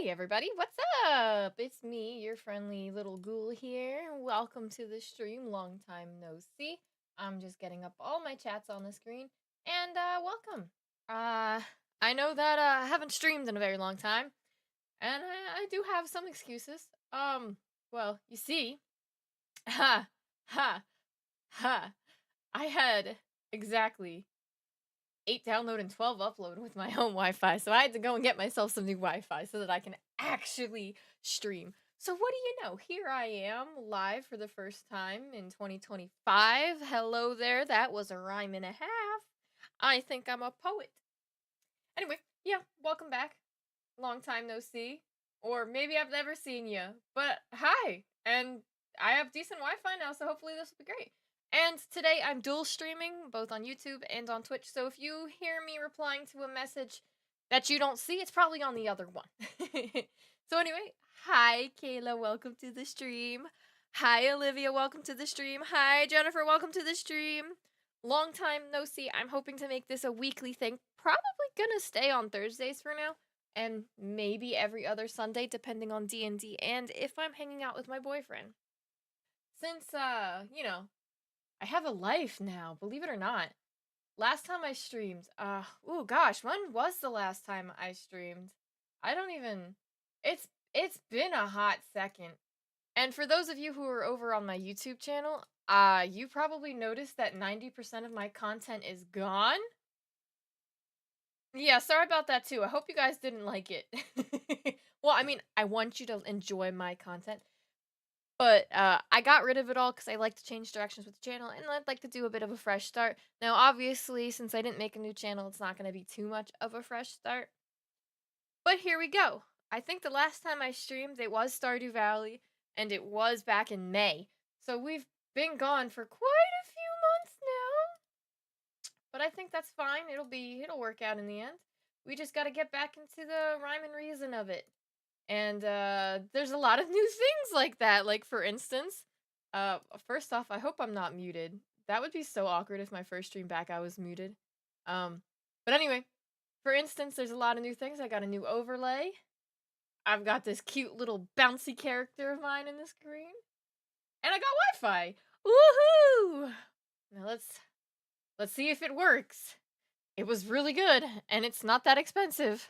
Hey everybody, what's up? It's me, your friendly little ghoul here. Welcome to the stream. Long time no see. I'm just getting up all my chats on the screen. And welcome. I know that I haven't streamed in a very long time, and I do have some excuses. Well, you see, ha ha ha. I had exactly 8 download and 12 upload with my own Wi-Fi, so I had to go and get myself some new Wi-Fi so that I can actually stream. So what do you know? Here I am, live for the first time in 2025. Hello there, that was a rhyme and a half. I think I'm a poet. Anyway, yeah, welcome back. Long time no see. Or maybe I've never seen you, but hi! And I have decent Wi-Fi now, so hopefully this will be great. And today I'm dual streaming, both on YouTube and on Twitch, so if you hear me replying to a message that you don't see, it's probably on the other one. So anyway, hi Kayla, welcome to the stream. Hi Olivia, welcome to the stream. Hi Jennifer, welcome to the stream. Long time no see. I'm hoping to make this a weekly thing. Probably gonna stay on Thursdays for now, and maybe every other Sunday depending on D&D and if I'm hanging out with my boyfriend. Since I have a life now, believe it or not. Last time I streamed, oh gosh, when was the last time I streamed? I don't even it's been a hot second. And for those of you who are over on my YouTube channel, you probably noticed that 90% of my content is gone. Yeah, sorry about that too. I hope you guys didn't like it. Well, I mean, I want you to enjoy my content. But I got rid of it all because I like to change directions with the channel, and I'd like to do a bit of a fresh start. Now, obviously, since I didn't make a new channel, it's not going to be too much of a fresh start. But here we go. I think the last time I streamed, it was Stardew Valley, and it was back in May. So we've been gone for quite a few months now. But I think that's fine. It'll work out in the end. We just got to get back into the rhyme and reason of it. And there's a lot of new things like that. Like for instance, first off, I hope I'm not muted. That would be so awkward if my first stream back I was muted. But anyway, for instance, there's a lot of new things. I got a new overlay. I've got this cute little bouncy character of mine in the screen. And I got Wi-Fi. Woohoo! Now let's see if it works. It was really good, and it's not that expensive.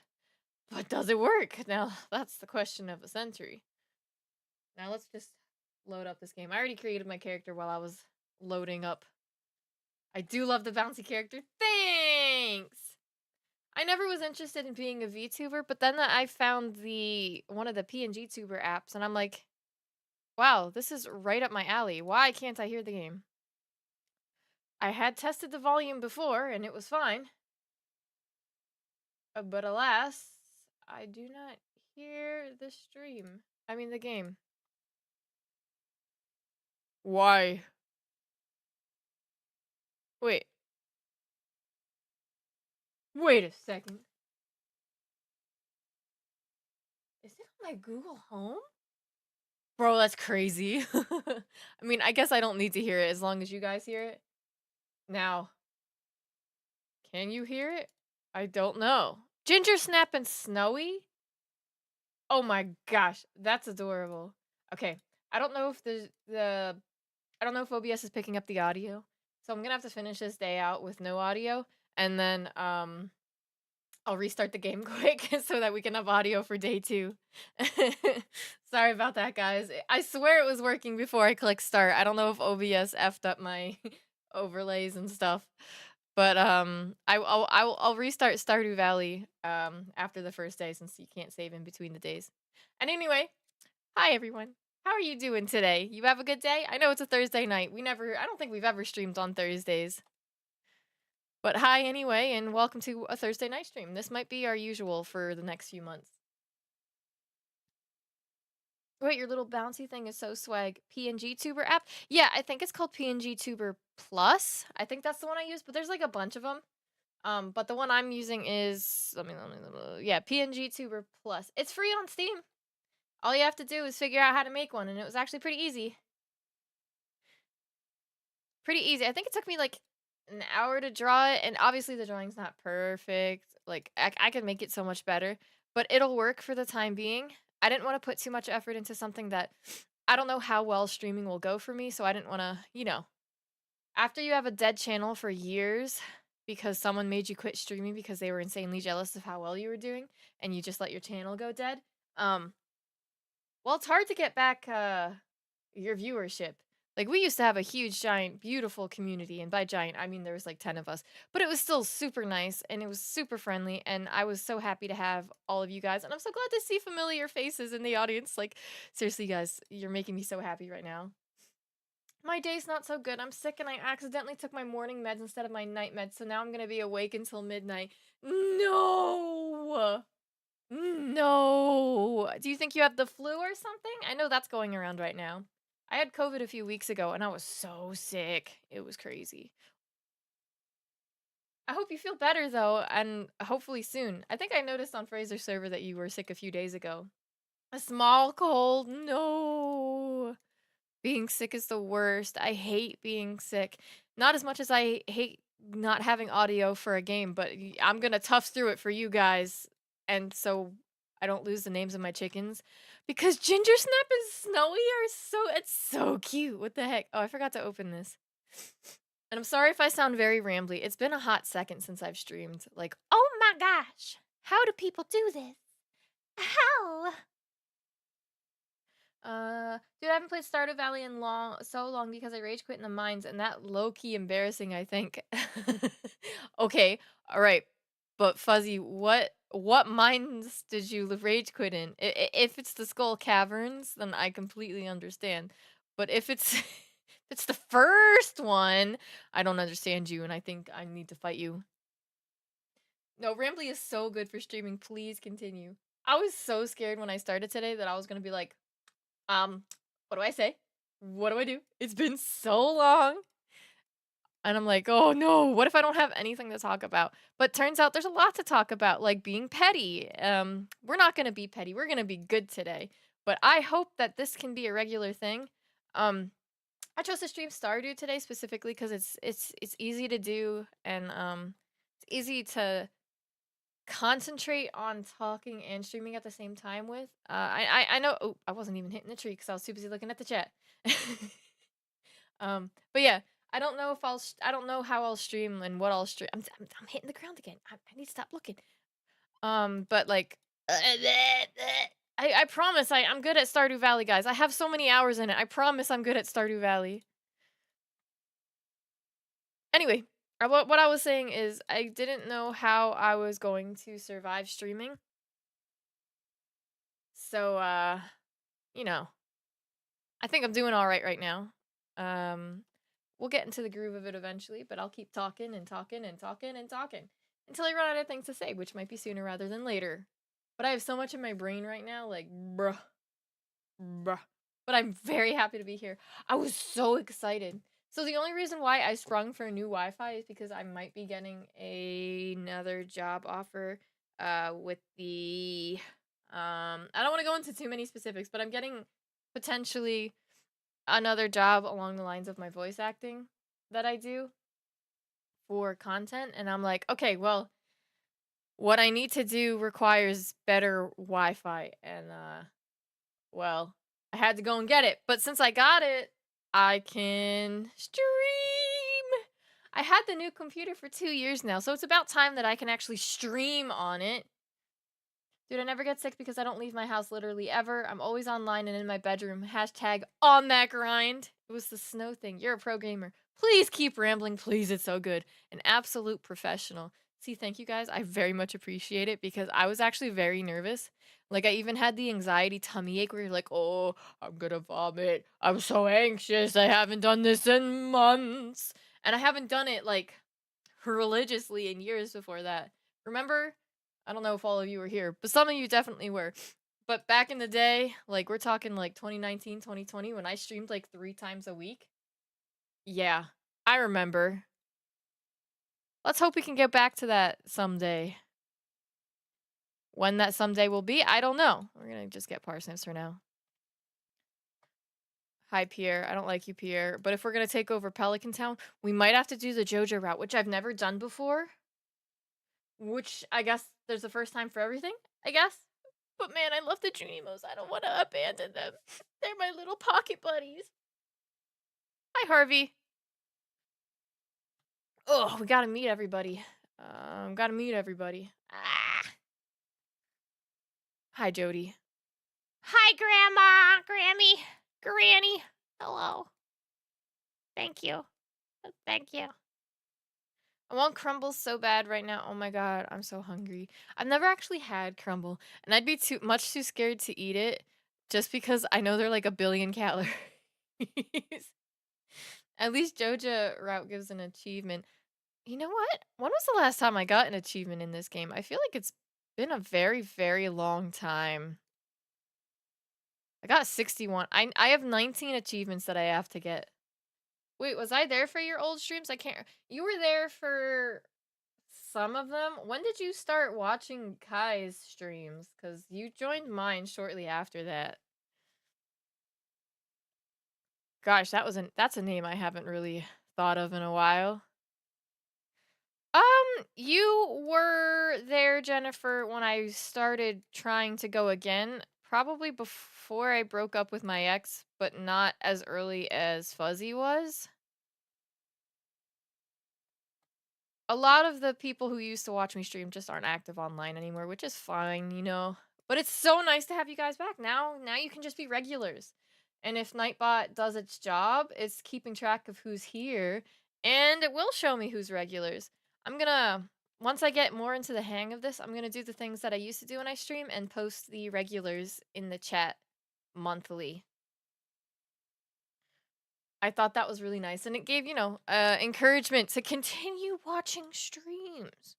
But does it work? Now, that's the question of the century. Now, let's just load up this game. I already created my character while I was loading up. I do love the bouncy character. Thanks! I never was interested in being a VTuber, but then I found one of the PNG tuber apps, and I'm like, wow, this is right up my alley. Why can't I hear the game? I had tested the volume before, and it was fine. But alas, I do not hear the stream. I mean, the game. Why? Wait. Wait a second. Is it on my Google Home? Bro, that's crazy. I mean, I guess I don't need to hear it as long as you guys hear it. Now, can you hear it? I don't know. Ginger Snap and Snowy? Oh my gosh, that's adorable. Okay, I don't know if I don't know if OBS is picking up the audio. So I'm gonna have to finish this day out with no audio, and then I'll restart the game quick so that we can have audio for day 2. Sorry about that, guys. I swear it was working before I clicked start. I don't know if OBS effed up my overlays and stuff. But I'll restart Stardew Valley after the first day since you can't save in between the days. And anyway, hi everyone. How are you doing today? You have a good day? I know it's a Thursday night. I don't think we've ever streamed on Thursdays. But hi anyway, and welcome to a Thursday night stream. This might be our usual for the next few months. Wait, your little bouncy thing is so swag. PNG Tuber app? Yeah, I think it's called PNG Tuber Plus. I think that's the one I use, but there's like a bunch of them. But the one I'm using is yeah, PNG Tuber Plus. It's free on Steam. All you have to do is figure out how to make one, and it was actually pretty easy. Pretty easy. I think it took me like an hour to draw it, and obviously the drawing's not perfect. Like I could make it so much better, but it'll work for the time being. I didn't want to put too much effort into something that I don't know how well streaming will go for me, so I didn't want to, after you have a dead channel for years because someone made you quit streaming because they were insanely jealous of how well you were doing and you just let your channel go dead. Um well, it's hard to get back your viewership. Like we used to have a huge, giant, beautiful community, and by giant I mean there was like 10 of us. But it was still super nice and it was super friendly, and I was so happy to have all of you guys, and I'm so glad to see familiar faces in the audience. Like seriously guys, you're making me so happy right now. My day's not so good. I'm sick and I accidentally took my morning meds instead of my night meds, so now I'm gonna be awake until midnight. No! No! Do you think you have the flu or something? I know that's going around right now. I had COVID a few weeks ago and I was so sick. It was crazy. I hope you feel better though, and hopefully soon. I think I noticed on Fraser's server that you were sick a few days ago. A small cold? No! Being sick is the worst. I hate being sick. Not as much as I hate not having audio for a game, but I'm gonna tough through it for you guys. And so I don't lose the names of my chickens. Because Ginger Snap and Snowy are it's so cute. What the heck? Oh, I forgot to open this. And I'm sorry if I sound very rambly. It's been a hot second since I've streamed. Like, oh my gosh. How do people do this? How? Dude, I haven't played Stardew Valley in so long because I rage quit in the mines, and that low-key embarrassing, I think. Okay, alright. But Fuzzy, what mines did you rage quit in? If it's the Skull Caverns, then I completely understand. But if it's if it's the first one, I don't understand you, and I think I need to fight you. No, Rambly is so good for streaming. Please continue. I was so scared when I started today that I was gonna be like, what do I say? What do I do? It's been so long. And I'm like, oh no, what if I don't have anything to talk about? But turns out there's a lot to talk about, like being petty. We're not gonna be petty. We're gonna be good today. But I hope that this can be a regular thing. I chose to stream Stardew today specifically because it's easy to do, and it's easy to concentrate on talking and streaming at the same time with. I know. Oh, I wasn't even hitting the tree because I was too busy looking at the chat. But yeah, I don't know if I don't know how I'll stream and what I'll stream. I'm hitting the ground again. I need to stop looking. But like, I promise I'm good at Stardew Valley, guys. I have so many hours in it. I promise I'm good at Stardew Valley. Anyway, what I was saying is I didn't know how I was going to survive streaming. So, you know, I think I'm doing all right now. We'll get into the groove of it eventually, but I'll keep talking and talking and talking and talking until I run out of things to say, which might be sooner rather than later. But I have so much in my brain right now, like, bruh. But I'm very happy to be here. I was so excited. So the only reason why I sprung for a new Wi-Fi is because I might be getting another job offer with the I don't want to go into too many specifics, but I'm getting potentially another job along the lines of my voice acting that I do for content, and I'm like, okay, well, what I need to do requires better Wi-Fi, and well, I had to go and get it. But since I got it, I can stream. I had the new computer for 2 years now, so it's about time that I can actually stream on it. Dude, I never get sick because I don't leave my house literally ever. I'm always online and in my bedroom. Hashtag on that grind. It was the snow thing. You're a pro gamer. Please keep rambling. Please, it's so good. An absolute professional. See, thank you guys. I very much appreciate it because I was actually very nervous. Like, I even had the anxiety tummy ache where you're like, oh, I'm gonna vomit. I'm so anxious. I haven't done this in months. And I haven't done it, like, religiously in years before that. Remember? I don't know if all of you were here, but some of you definitely were. But back in the day, like we're talking like 2019, 2020, when I streamed like 3 times a week. Yeah, I remember. Let's hope we can get back to that someday. When that someday will be, I don't know. We're gonna just get parsnips for now. Hi, Pierre. I don't like you, Pierre. But if we're gonna take over Pelican Town, we might have to do the JoJo route, which I've never done before. Which I guess there's a first time for everything. I guess. But man, I love the Junimos. I don't want to abandon them. They're my little pocket buddies. Hi, Harvey. Oh, we gotta meet everybody. Gotta meet everybody. Ah. Hi, Jody. Hi, Grandma, Grammy, Granny. Hello. Thank you. Thank you. I want crumble so bad right now. Oh my god, I'm so hungry. I've never actually had crumble, and I'd be much too scared to eat it just because I know they're like a billion calories. At least Joja route gives an achievement. You know what? When was the last time I got an achievement in this game? I feel like it's been a very, very long time. I got 61. I have 19 achievements that I have to get. Wait, was I there for your old streams? I can't. You were there for some of them. When did you start watching Kai's streams? Because you joined mine shortly after that. Gosh, that's a name I haven't really thought of in a while. You were there, Jennifer, when I started trying to go again. Probably before I broke up with my ex, but not as early as Fuzzy was. A lot of the people who used to watch me stream just aren't active online anymore, which is fine, you know. But it's so nice to have you guys back. Now you can just be regulars. And if Nightbot does its job, it's keeping track of who's here, and it will show me who's regulars. I'm gonna, once I get more into the hang of this, I'm gonna do the things that I used to do when I stream and post the regulars in the chat monthly. I thought that was really nice, and it gave, you know, encouragement to continue watching streams.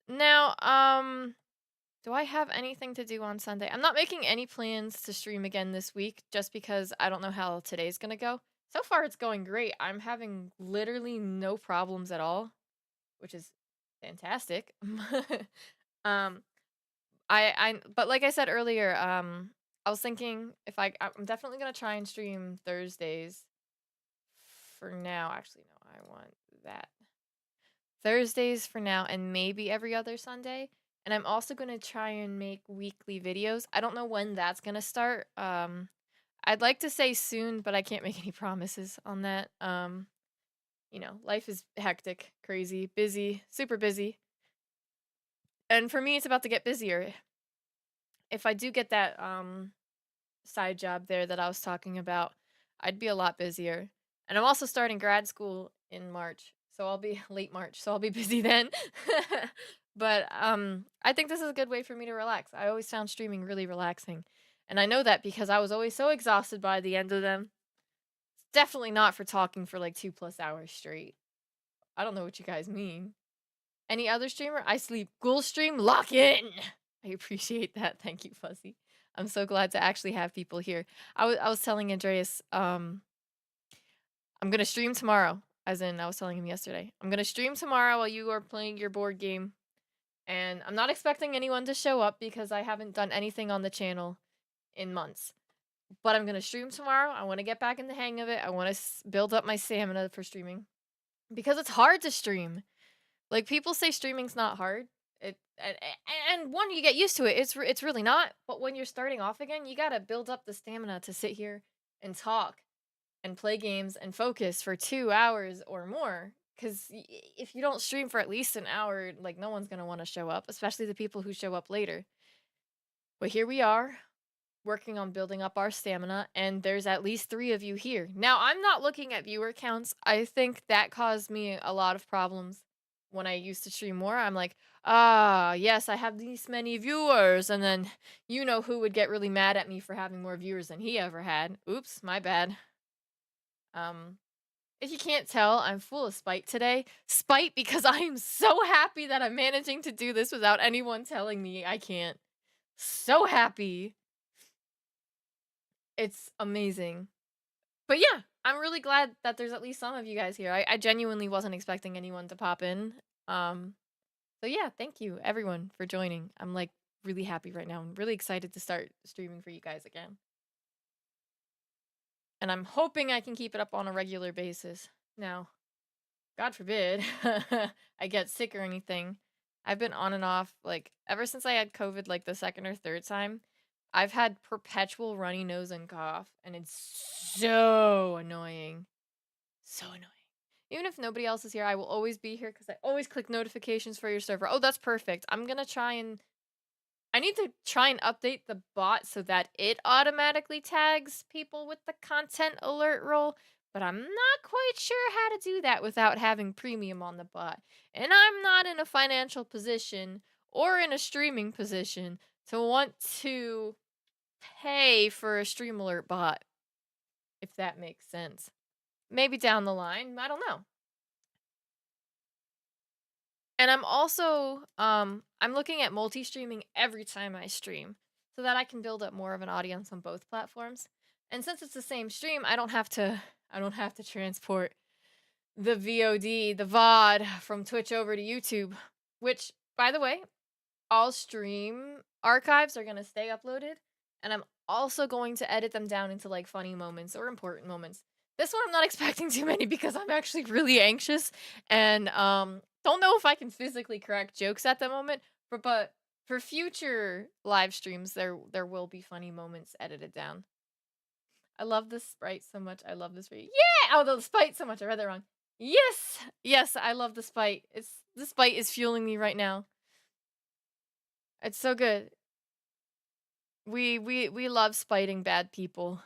Now, do I have anything to do on Sunday? I'm not making any plans to stream again this week just because I don't know how today's gonna go. So far, it's going great. I'm having literally no problems at all, which is fantastic. um, but like I said earlier, I was thinking if I'm definitely gonna try and stream Thursdays for now. Actually, no, I want that. Thursdays for now, and maybe every other Sunday. And I'm also going to try and make weekly videos. I don't know when that's going to start. I'd like to say soon, but I can't make any promises on that. You know, life is hectic, crazy, busy, super busy. And for me, it's about to get busier. If I do get that side job there that I was talking about, I'd be a lot busier. And I'm also starting grad school in March, so I'll be late March, so I'll be busy then. But I think this is a good way for me to relax. I always found streaming really relaxing. And I know that because I was always so exhausted by the end of them. It's definitely not for talking for like 2+ hours straight. I don't know what you guys mean. Any other streamer? I sleep. Ghoul stream, lock in. I appreciate that. Thank you, Fuzzy. I'm so glad to actually have people here. I was telling Andreas, I'm gonna stream tomorrow. As in, I was telling him yesterday. I'm gonna stream tomorrow while you are playing your board game. And I'm not expecting anyone to show up because I haven't done anything on the channel in months. But I'm gonna stream tomorrow. I want to get back in the hang of it. I want to build up my stamina for streaming. Because it's hard to stream. Like, people say streaming's not hard. And one, you get used to it. It's really not. But when you're starting off again, you gotta build up the stamina to sit here and talk and play games and focus for 2 hours or more. Because if you don't stream for at least an hour, like, no one's gonna want to show up, especially the people who show up later. But here we are, working on building up our stamina, and there's at least 3 of you here. Now, I'm not looking at viewer counts. I think that caused me a lot of problems when I used to stream more. I'm like, yes, I have these many viewers, and then you know who would get really mad at me for having more viewers than he ever had. Oops, my bad. If you can't tell, I'm full of spite today. Spite because I am so happy that I'm managing to do this without anyone telling me I can't. So happy. It's amazing. But yeah, I'm really glad that there's at least some of you guys here. I genuinely wasn't expecting anyone to pop in. So yeah, thank you everyone for joining. I'm like really happy right now. I'm really excited to start streaming for you guys again. And I'm hoping I can keep it up on a regular basis. Now, God forbid I get sick or anything. I've been on and off, like, ever since I had COVID, like, the second or third time. I've had perpetual runny nose and cough, and it's so annoying. So annoying. Even if nobody else is here, I will always be here because I always click notifications for your server. Oh, that's perfect. I need to try and update the bot so that it automatically tags people with the content alert role, but I'm not quite sure how to do that without having premium on the bot. And I'm not in a financial position or in a streaming position to want to pay for a stream alert bot, if that makes sense. Maybe down the line, I don't know. And I'm also I'm looking at multi-streaming every time I stream so that I can build up more of an audience on both platforms. And since it's the same stream, I don't have to transport the VOD, the VOD from Twitch over to YouTube, which by the way, all stream archives are going to stay uploaded, and I'm also going to edit them down into like funny moments or important moments. This one I'm not expecting too many because I'm actually really anxious and don't know if I can physically correct jokes at the moment, but for future live streams there will be funny moments edited down. I love this sprite so much. I love this sprite. Yeah! Oh, the spite so much. I read that wrong. Yes! Yes, I love the spite. The spite is fueling me right now. It's so good. We love spiting bad people.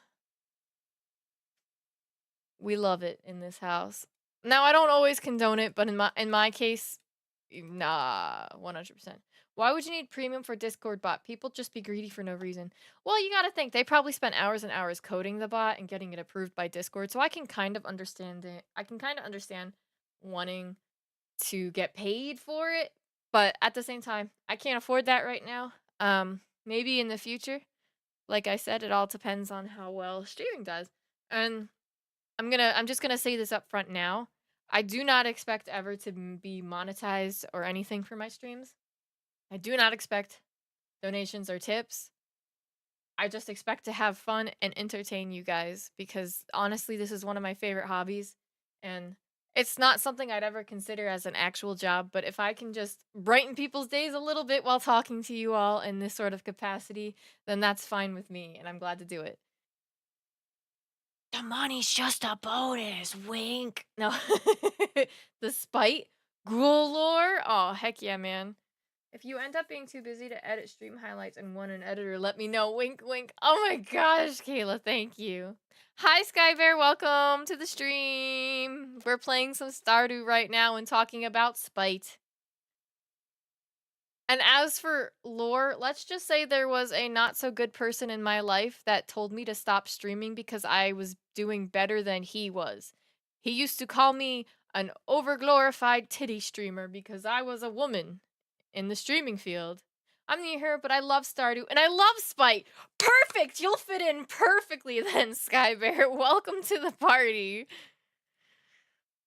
We love it in this house. Now I don't always condone it, but in my case, nah, 100%. Why would you need premium for Discord bot? People just be greedy for no reason. Well, you gotta think they probably spent hours and hours coding the bot and getting it approved by Discord, so I can kind of understand it. I can kind of understand wanting to get paid for it, but at the same time, I can't afford that right now. Maybe in the future. Like I said, it all depends on how well streaming does. And I'm just gonna say this up front now. I do not expect ever to be monetized or anything for my streams. I do not expect donations or tips. I just expect to have fun and entertain you guys because honestly, this is one of my favorite hobbies. And it's not something I'd ever consider as an actual job, but if I can just brighten people's days a little bit while talking to you all in this sort of capacity, then that's fine with me, and I'm glad to do it. The money's just a bonus, wink. No. The spite? Ghoul lore? Oh, heck yeah, man. If you end up being too busy to edit stream highlights and want an editor, let me know. Wink, wink. Oh my gosh, Kayla, thank you. Hi, Skybear. Welcome to the stream. We're playing some Stardew right now and talking about spite. And as for lore, let's just say there was a not so good person in my life that told me to stop streaming because I was doing better than he was. He used to call me an overglorified titty streamer because I was a woman in the streaming field. I'm new here, but I love Stardew and I love Spite. Perfect! You'll fit in perfectly then, Skybear. Welcome to the party.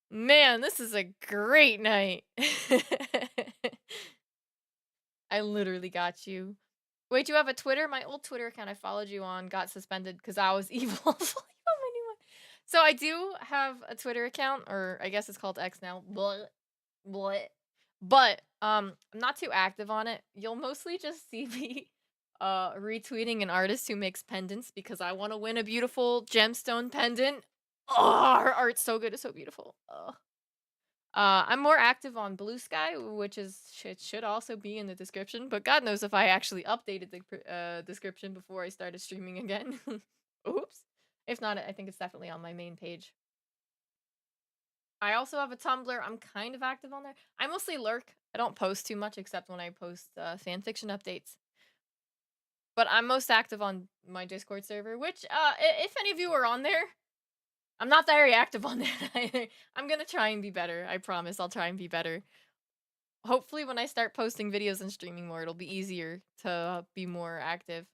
Man, this is a great night. I literally got you. Wait, you have a Twitter? My old Twitter account I followed you on got suspended because I was evil. Oh, my new one. So I do have a Twitter account, or I guess it's called X now. But I'm not too active on it. You'll mostly just see me retweeting an artist who makes pendants because I want to win a beautiful gemstone pendant. Oh, her art's so good, it's so beautiful. I'm more active on Blue Sky, which is it should also be in the description, but God knows if I actually updated the description before I started streaming again. Oops. If not, I think it's definitely on my main page. I also have a Tumblr. I'm kind of active on there. I mostly lurk. I don't post too much except when I post fanfiction updates. But I'm most active on my Discord server, which if any of you are on there, I'm not very active on that either. I'm gonna try and be better. I promise I'll try and be better. Hopefully when I start posting videos and streaming more, it'll be easier to be more active.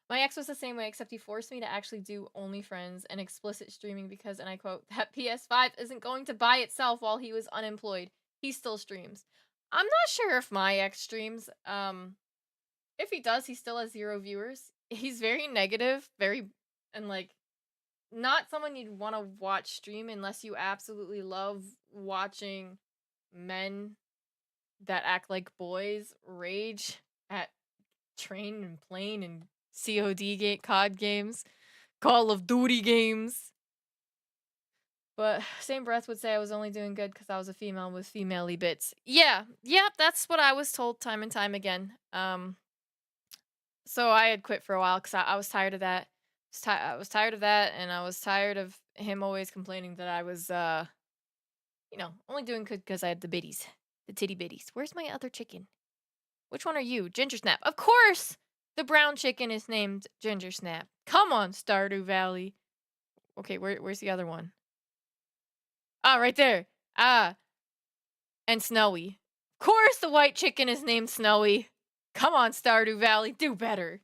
My ex was the same way, except he forced me to actually do OnlyFriends and explicit streaming because, and I quote, that PS5 isn't going to buy itself while he was unemployed. He still streams. I'm not sure if my ex streams. If he does, he still has 0 viewers. He's very negative, and like, not someone you'd want to watch stream unless you absolutely love watching men that act like boys rage at train and plane and COD games, Call of Duty games. But same breath would say I was only doing good because I was a female with female-y bits. Yeah, that's what I was told time and time again. So I had quit for a while because I was tired of that. I was tired of that, and I was tired of him always complaining that I was, only doing good because I had the bitties, the titty bitties. Where's my other chicken? Which one are you? Ginger Snap. Of course, the brown chicken is named Ginger Snap. Come on, Stardew Valley. Okay, where's the other one? Ah, right there. Ah, and Snowy. Of course, the white chicken is named Snowy. Come on, Stardew Valley, do better.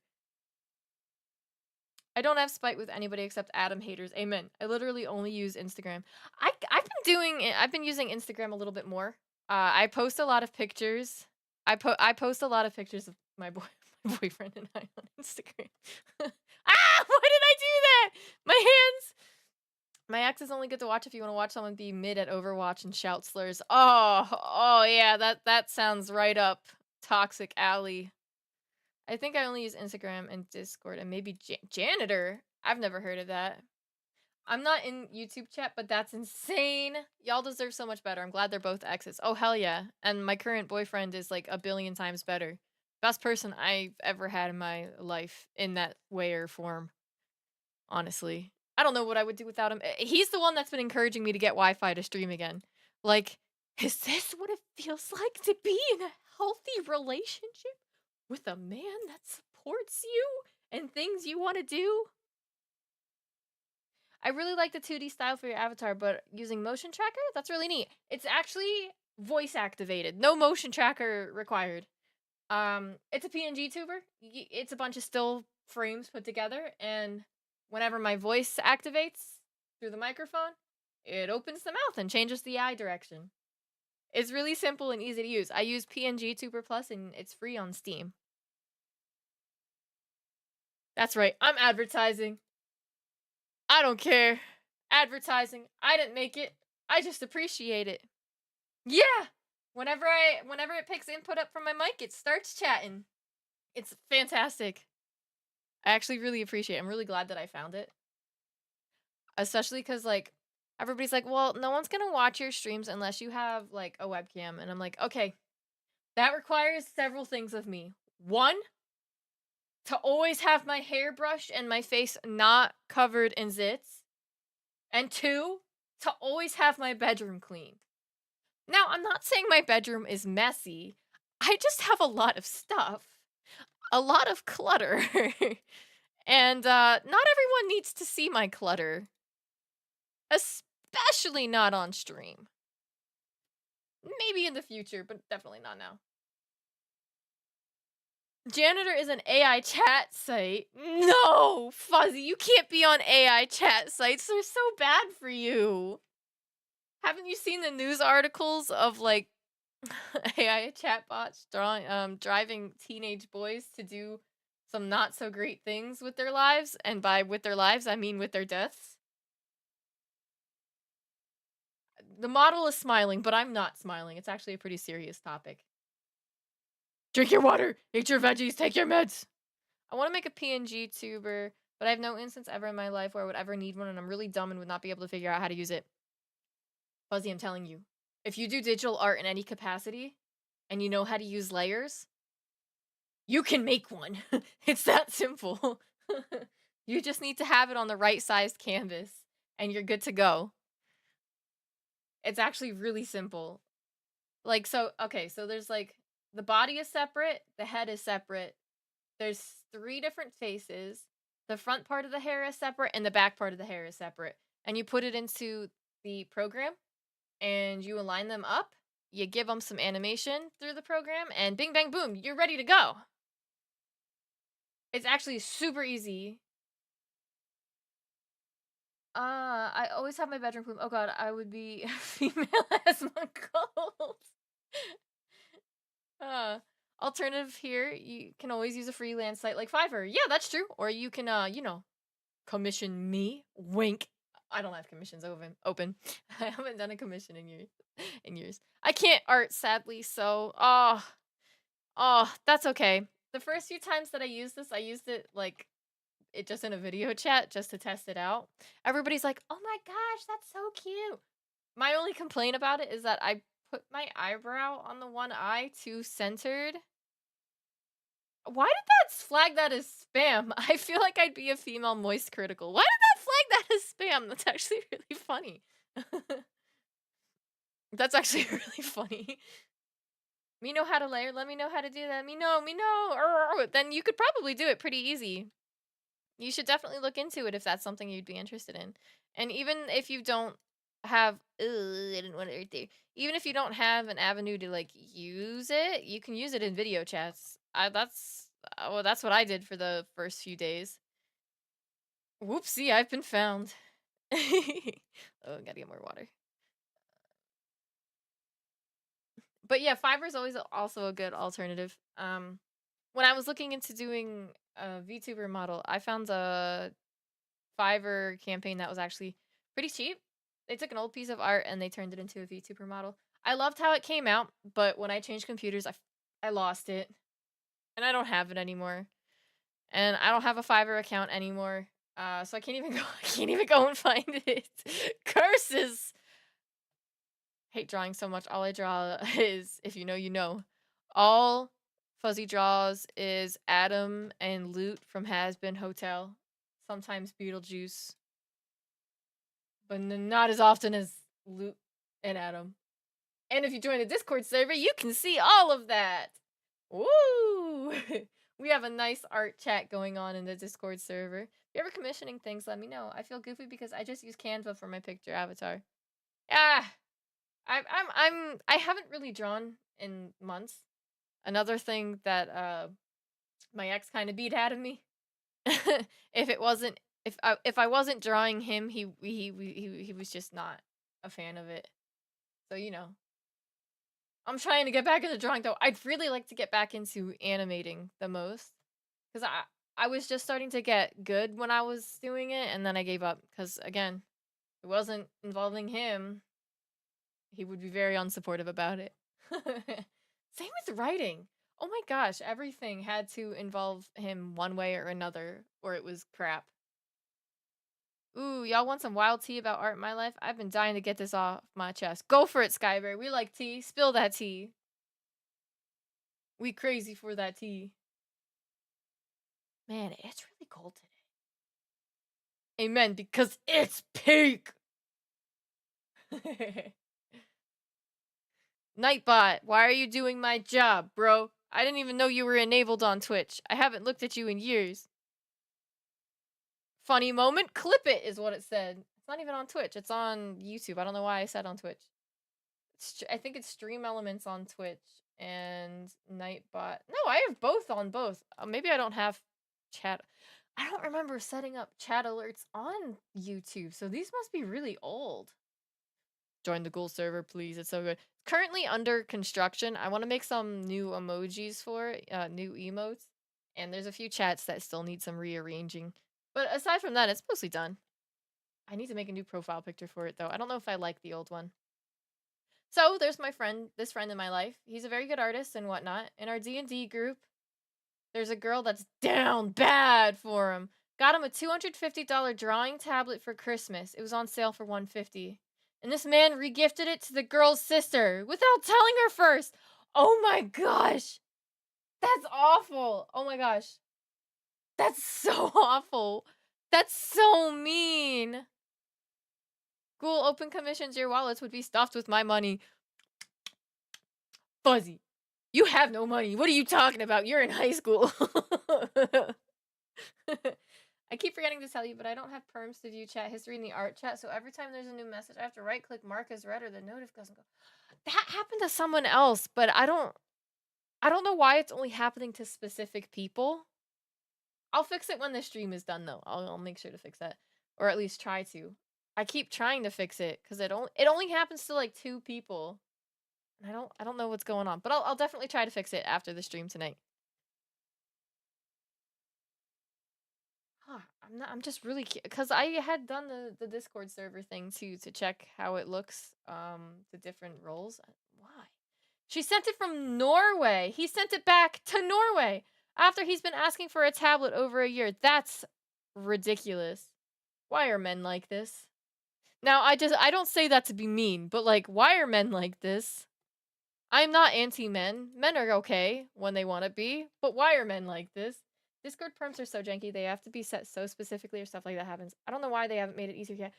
I don't have spite with anybody except Adam haters. Amen. I literally only use Instagram. I've been using Instagram a little bit more. I post a lot of pictures. I post a lot of pictures of my my boyfriend and I on Instagram. Why did I do that? My hands. My ex is only good to watch if you want to watch someone be mid at Overwatch and shout slurs. Oh yeah, that sounds right up Toxic Alley. I think I only use Instagram and Discord and maybe Janitor. I've never heard of that. I'm not in YouTube chat, but that's insane. Y'all deserve so much better. I'm glad they're both exes. Oh, hell yeah. And my current boyfriend is like a billion times better. Best person I've ever had in my life in that way or form. Honestly. I don't know what I would do without him. He's the one that's been encouraging me to get Wi-Fi to stream again. Like, is this what it feels like to be in a healthy relationship with a man that supports you and things you want to do? I really like the 2D style for your avatar, but using motion tracker, that's really neat. It's actually voice activated. No motion tracker required. It's a PNG tuber. It's a bunch of still frames put together, and whenever my voice activates through the microphone, it opens the mouth and changes the eye direction. It's really simple and easy to use. I use PNG Tuber Plus, and it's free on Steam. That's right, I'm advertising. I don't care. Advertising. I didn't make it. I just appreciate it. Yeah. Whenever it picks input up from my mic, it starts chatting. It's fantastic. I actually really appreciate it. I'm really glad that I found it. Especially cuz like everybody's like, "Well, no one's going to watch your streams unless you have like a webcam." And I'm like, "Okay. That requires several things of me. One, to always have my hair brushed and my face not covered in zits. And two, to always have my bedroom clean." Now, I'm not saying my bedroom is messy. I just have a lot of stuff, a lot of clutter. And not everyone needs to see my clutter, especially not on stream. Maybe in the future, but definitely not now. Janitor is an AI chat site. No, Fuzzy, you can't be on AI chat sites. They're so bad for you. Haven't you seen the news articles of like AI chatbots driving teenage boys to do some not so great things with their lives? And by with their lives, I mean with their deaths. The model is smiling, but I'm not smiling. It's actually a pretty serious topic. Drink your water, eat your veggies, take your meds. I want to make a PNG tuber, but I have no instance ever in my life where I would ever need one, and I'm really dumb and would not be able to figure out how to use it. Fuzzy, I'm telling you. If you do digital art in any capacity, and you know how to use layers, you can make one. It's that simple. You just need to have it on the right sized canvas, and you're good to go. It's actually really simple. Like, so there's like, the body is separate, the head is separate, there's 3 different faces, the front part of the hair is separate, and the back part of the hair is separate. And you put it into the program, and you align them up, you give them some animation through the program, and bing bang boom, you're ready to go. It's actually super easy. I always have my bedroom clean. Oh god, I would be a female asthma cold. Alternative here, you can always use a freelance site like Fiverr. Yeah, that's true. Or you can, commission me. Wink. I don't have commissions open. I haven't done a commission in years. I can't art, sadly, so that's okay. The first few times that I used this, I used it like it just in a video chat just to test it out. Everybody's like, "Oh my gosh, that's so cute." My only complaint about it is that I put my eyebrow on the one eye too centered. Why did that flag that as spam? I feel like I'd be a female moist critical. Why did that flag that as spam? That's actually really funny. That's actually really funny. Me know how to layer. Let me know how to do that. Me know. Me know. Then you could probably do it pretty easy. You should definitely look into it if that's something you'd be interested in. And even if you don't have, I didn't want it right there. Even if you don't have an avenue to like use it, you can use it in video chats. That's what I did for the first few days. Whoopsie, I've been found. Oh, gotta get more water. But yeah, Fiverr is always also a good alternative. When I was looking into doing a VTuber model, I found a Fiverr campaign that was actually pretty cheap. They took an old piece of art and they turned it into a VTuber model. I loved how it came out, but when I changed computers, I lost it, and I don't have it anymore. And I don't have a Fiverr account anymore, so I can't even go. I can't even go and find it. Curses! Hate drawing so much. All I draw is, if you know, you know. All Fuzzy draws is Adam and Loot from Has Been Hotel. Sometimes Beetlejuice, but not as often as Loot and Adam. And if you join the Discord server, you can see all of that. Woo! We have a nice art chat going on in the Discord server. If you're ever commissioning things, let me know. I feel goofy because I just use Canva for my picture avatar. Ah, I haven't really drawn in months. Another thing that my ex kind of beat out of me. If I wasn't drawing him, he was just not a fan of it. So you know, I'm trying to get back into drawing though. I'd really like to get back into animating the most, because I was just starting to get good when I was doing it, and then I gave up because again, it wasn't involving him. He would be very unsupportive about it. Same with writing. Oh my gosh, everything had to involve him one way or another, or it was crap. Ooh, y'all want some wild tea about art in my life? I've been dying to get this off my chest. Go for it, Skyberry. We like tea. Spill that tea. We crazy for that tea. Man, it's really cold today. Amen, because it's peak. Nightbot, why are you doing my job, bro? I didn't even know you were enabled on Twitch. I haven't looked at you in years. Funny moment, clip it is what it said. It's not even on Twitch. It's on YouTube. I don't know why I said on Twitch. I think it's Stream Elements on Twitch and Nightbot. No, I have both on both. Maybe I don't have chat. I don't remember setting up chat alerts on YouTube, so these must be really old. Join the Ghoul server, please. It's so good. Currently under construction. I want to make some new emojis for it, new emotes. And there's a few chats that still need some rearranging. But aside from that, it's mostly done. I need to make a new profile picture for it, though. I don't know if I like the old one. So there's my friend, this friend in my life. He's a very good artist and whatnot. In our D&D group, there's a girl that's down bad for him. Got him a $250 drawing tablet for Christmas. It was on sale for $150. And this man regifted it to the girl's sister without telling her first. Oh my gosh. That's awful. Oh my gosh. That's so awful. That's so mean. Ghoul, open commissions. Your wallets would be stuffed with my money. Fuzzy, you have no money. What are you talking about? You're in high school. I keep forgetting to tell you, but I don't have perms to view chat history in the art chat, so every time there's a new message, I have to right-click mark as read or the notif doesn't go. That happened to someone else, but I don't know why it's only happening to specific people. I'll fix it when the stream is done, though. I'll make sure to fix that, or at least try to. I keep trying to fix it because it only happens to like 2 people. I don't know what's going on, but I'll definitely try to fix it after the stream tonight. Huh, I'm just really because I had done the Discord server thing too to check how it looks the different roles. Why? She sent it from Norway. He sent it back to Norway after he's been asking for a tablet over a year. That's ridiculous. Why are men like this? Now, I don't say that to be mean, but like, why are men like this? I'm not anti-men. Men are okay when they want to be, but why are men like this? Discord perms are so janky. They have to be set so specifically or stuff like that happens. I don't know why they haven't made it easier yet.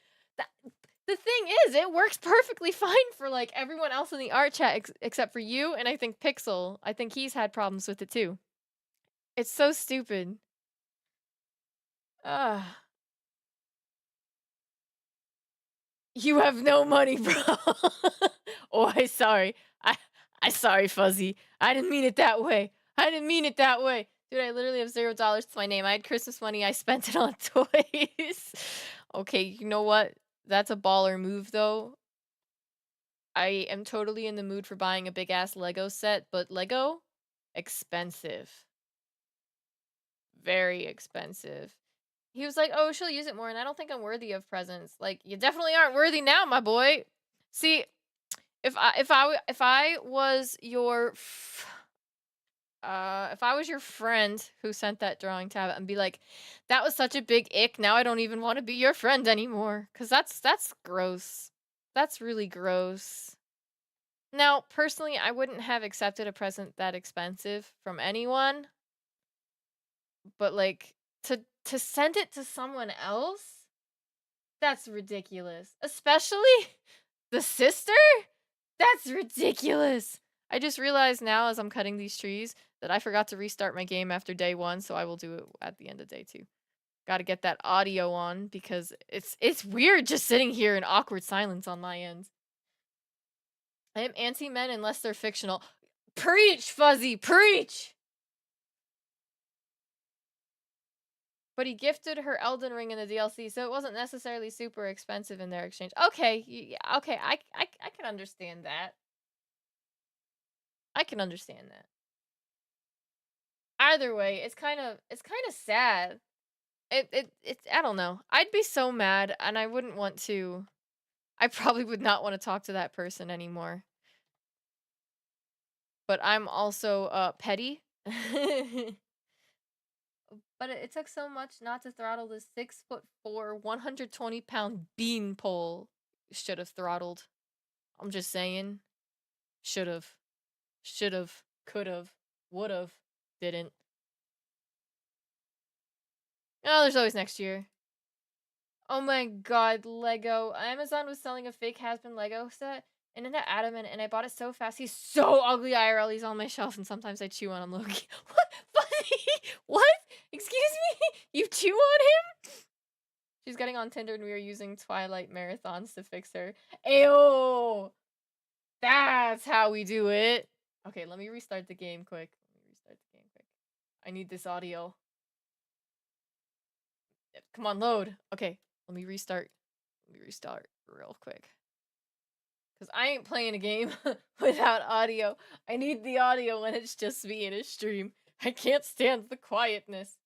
The thing is, it works perfectly fine for like everyone else in the art chat except for you and I think Pixel. I think he's had problems with it too. It's so stupid. Ugh. You have no money, bro. Oh, I sorry. I sorry, Fuzzy. I didn't mean it that way. I didn't mean it that way. Dude, I literally have $0 to my name. I had Christmas money. I spent it on toys. Okay, you know what? That's a baller move, though. I am totally in the mood for buying a big-ass Lego set, but Lego? Expensive. Very expensive. He was like, oh, she'll use it more, and I don't think I'm worthy of presents. Like, you definitely aren't worthy now, my boy. See, if I was your if I was your friend who sent that drawing tablet and be like, that was such a big ick, now I don't even want to be your friend anymore. Cause that's gross. That's really gross. Now, personally, I wouldn't have accepted a present that expensive from anyone. But like to send it to someone else? That's ridiculous. Especially the sister? That's ridiculous. I just realized now as I'm cutting these trees that I forgot to restart my game after day 1, so I will do it at the end of day 2. Gotta get that audio on because it's weird just sitting here in awkward silence on my end. I am anti-men unless they're fictional. Preach, Fuzzy, preach! But he gifted her Elden Ring in the DLC, so it wasn't necessarily super expensive in their exchange. Okay, yeah, okay, I can understand that. I can understand that. Either way, it's kind of sad. It I don't know. I'd be so mad and I wouldn't want to. I probably would not want to talk to that person anymore. But I'm also petty. But it took so much not to throttle this 6'4", 120-pound beanpole. Should have throttled. I'm just saying. Should've. Should've. Could've. Would've. Didn't. Oh, there's always next year. Oh my god, Lego. Amazon was selling a fake has-been Lego set, and into Adamant, and I bought it so fast. He's so ugly IRL. He's on my shelf, and sometimes I chew on him, Loki. What? What? Excuse me? You chew on him? She's getting on Tinder, and we are using Twilight marathons to fix her. Ayo! That's how we do it. Okay, let me restart the game quick. I need this audio. Come on, load. Okay, let me restart. Real quick. Because I ain't playing a game without audio. I need the audio when it's just me in a stream. I can't stand the quietness.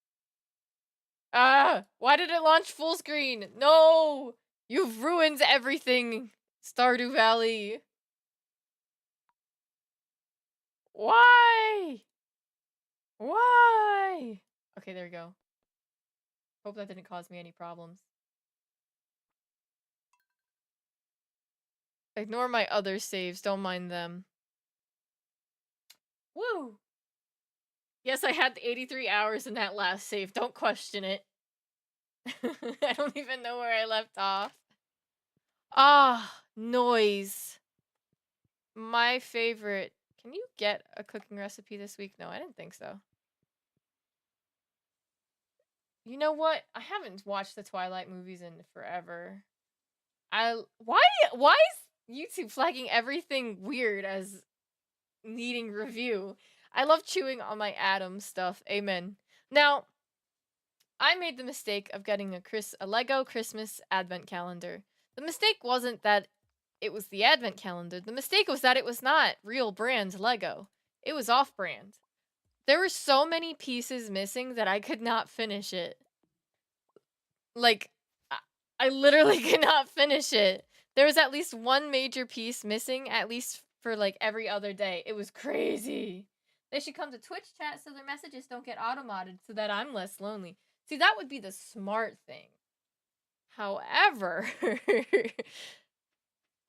Ah! Why did it launch full screen? No! You've ruined everything! Stardew Valley. Why? Why? Okay, there we go. Hope that didn't cause me any problems. Ignore my other saves, don't mind them. Woo! Yes, I had 83 hours in that last save, don't question it. I don't even know where I left off. Ah, noise. My favorite. Can you get a cooking recipe this week? No, I didn't think so. You know what? I haven't watched the Twilight movies in forever. Why is YouTube flagging everything weird as needing review? I love chewing on my Adam stuff. Amen. Now, I made the mistake of getting a Lego Christmas advent calendar. The mistake wasn't that it was the advent calendar. The mistake was that it was not real brand Lego. It was off-brand. There were so many pieces missing that I could not finish it. Like, I literally could not finish it. There was at least one major piece missing, at least for like every other day. It was crazy. They should come to Twitch chat so their messages don't get auto-modded so that I'm less lonely. See, that would be the smart thing. However, I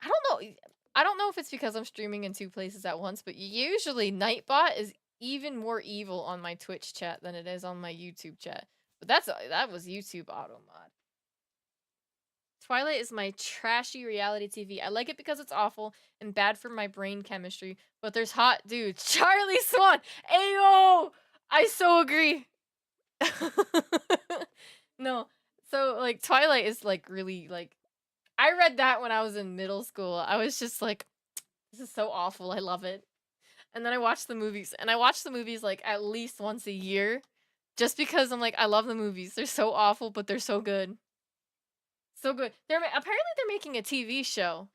don't know. I don't know if it's because I'm streaming in 2 places at once, but usually Nightbot is even more evil on my Twitch chat than it is on my YouTube chat. But that was YouTube auto mod. Twilight is my trashy reality TV. I like it because it's awful and bad for my brain chemistry, but there's hot dudes. Charlie Swan! Ayo! I so agree. No. So like Twilight is like really like I read that when I was in middle school. I was just like, this is so awful. I love it. And then I watched the movies, and I watch the movies like at least once a year, just because I'm like, I love the movies. They're so awful, but they're so good. So good. Apparently they're making a TV show,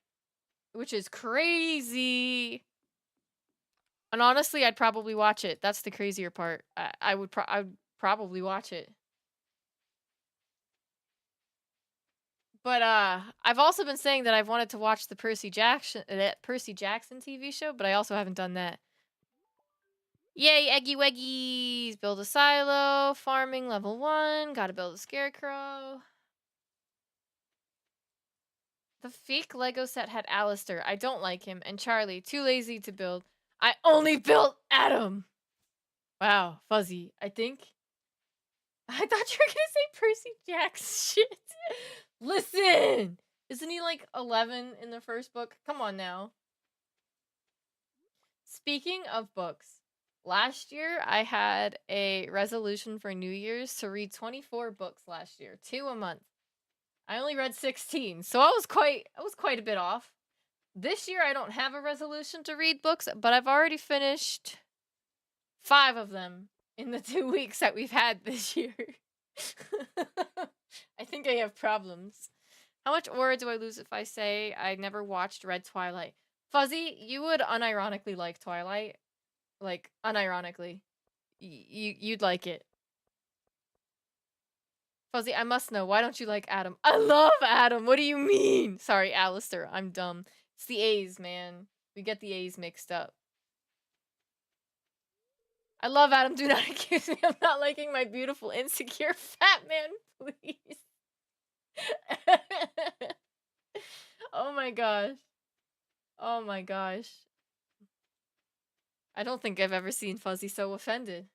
which is crazy. And honestly, I'd probably watch it. That's the crazier part. I'd probably watch it. But I've also been saying that I've wanted to watch the Percy Jackson TV show, but I also haven't done that. Yay, Eggy Weggies! Build a silo, farming level 1, gotta build a scarecrow. The fake Lego set had Alistair. I don't like him. And Charlie, too lazy to build. I only built Adam! Wow, Fuzzy, I think. I thought you were gonna say Percy Jack's shit. Listen! Isn't he like 11 in the first book? Come on now. Speaking of books, last year I had a resolution for New Year's to read 24 books last year, 2 a month. I only read 16, so I was quite a bit off. This year I don't have a resolution to read books, but I've already finished 5 of them in the 2 weeks that we've had this year. I think I have problems. How much aura do I lose if I say I never watched Red Twilight? Fuzzy, you would unironically like Twilight. Like, unironically. You'd like it. Fuzzy, I must know. Why don't you like Adam? I love Adam! What do you mean? Sorry, Alistair. I'm dumb. It's the A's, man. We get the A's mixed up. I love Adam. Do not accuse me of not liking my beautiful, insecure fat man, please. Oh my gosh. Oh my gosh. I don't think I've ever seen Fuzzy so offended.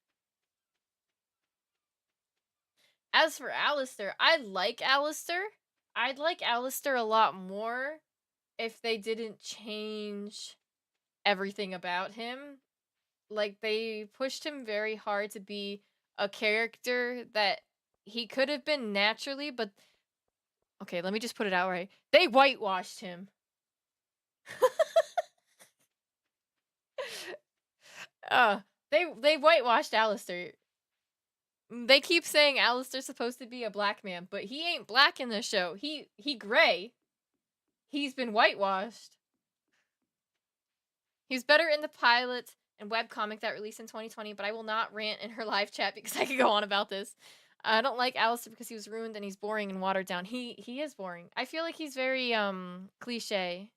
As for Alistair, I like Alistair. I'd like Alistair a lot more if they didn't change everything about him. Like, they pushed him very hard to be a character that he could have been naturally, but... Okay, let me just put it out right. They whitewashed him. They whitewashed Alistair. They keep saying Alistair's supposed to be a black man, but he ain't black in the show. He gray. He's been whitewashed. He's better in the pilot and webcomic that released in 2020, but I will not rant in her live chat because I could go on about this. I don't like Alistair because he was ruined and he's boring and watered down. He is boring. I feel like he's very cliche.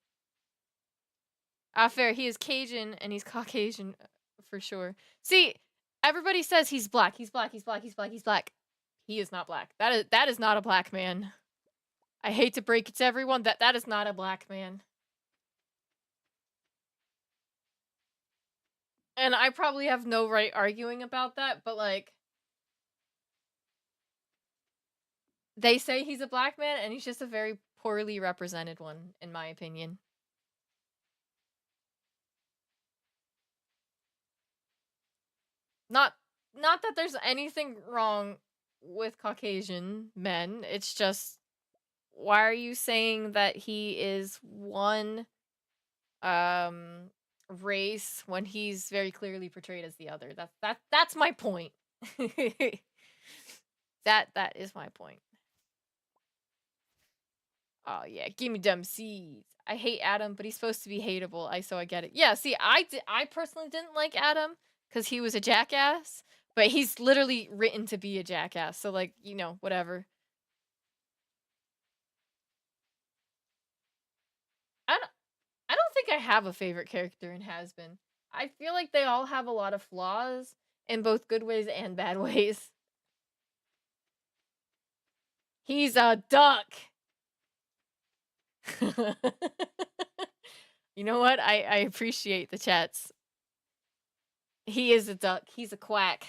Fair. He is Cajun and he's Caucasian for sure. See, everybody says he's black. He's black. He's black. He's black. He's black. He is not black. That is not a black man. I hate to break it to everyone that is not a black man. And I probably have no right arguing about that, but like, they say he's a black man and he's just a very poorly represented one, in my opinion. Not that there's anything wrong with Caucasian men. It's just, why are you saying that he is one race when he's very clearly portrayed as the other? That's my point. That is my point. Oh yeah, give me them seeds. I hate Adam, but he's supposed to be hateable. So I get it. Yeah, see, I personally didn't like Adam because he was a jackass, but he's literally written to be a jackass. So like, you know, whatever. think I have a favorite character in Has-Been. I feel like they all have a lot of flaws in both good ways and bad ways. He's a duck! You know what? I appreciate the chats. He is a duck. He's a quack.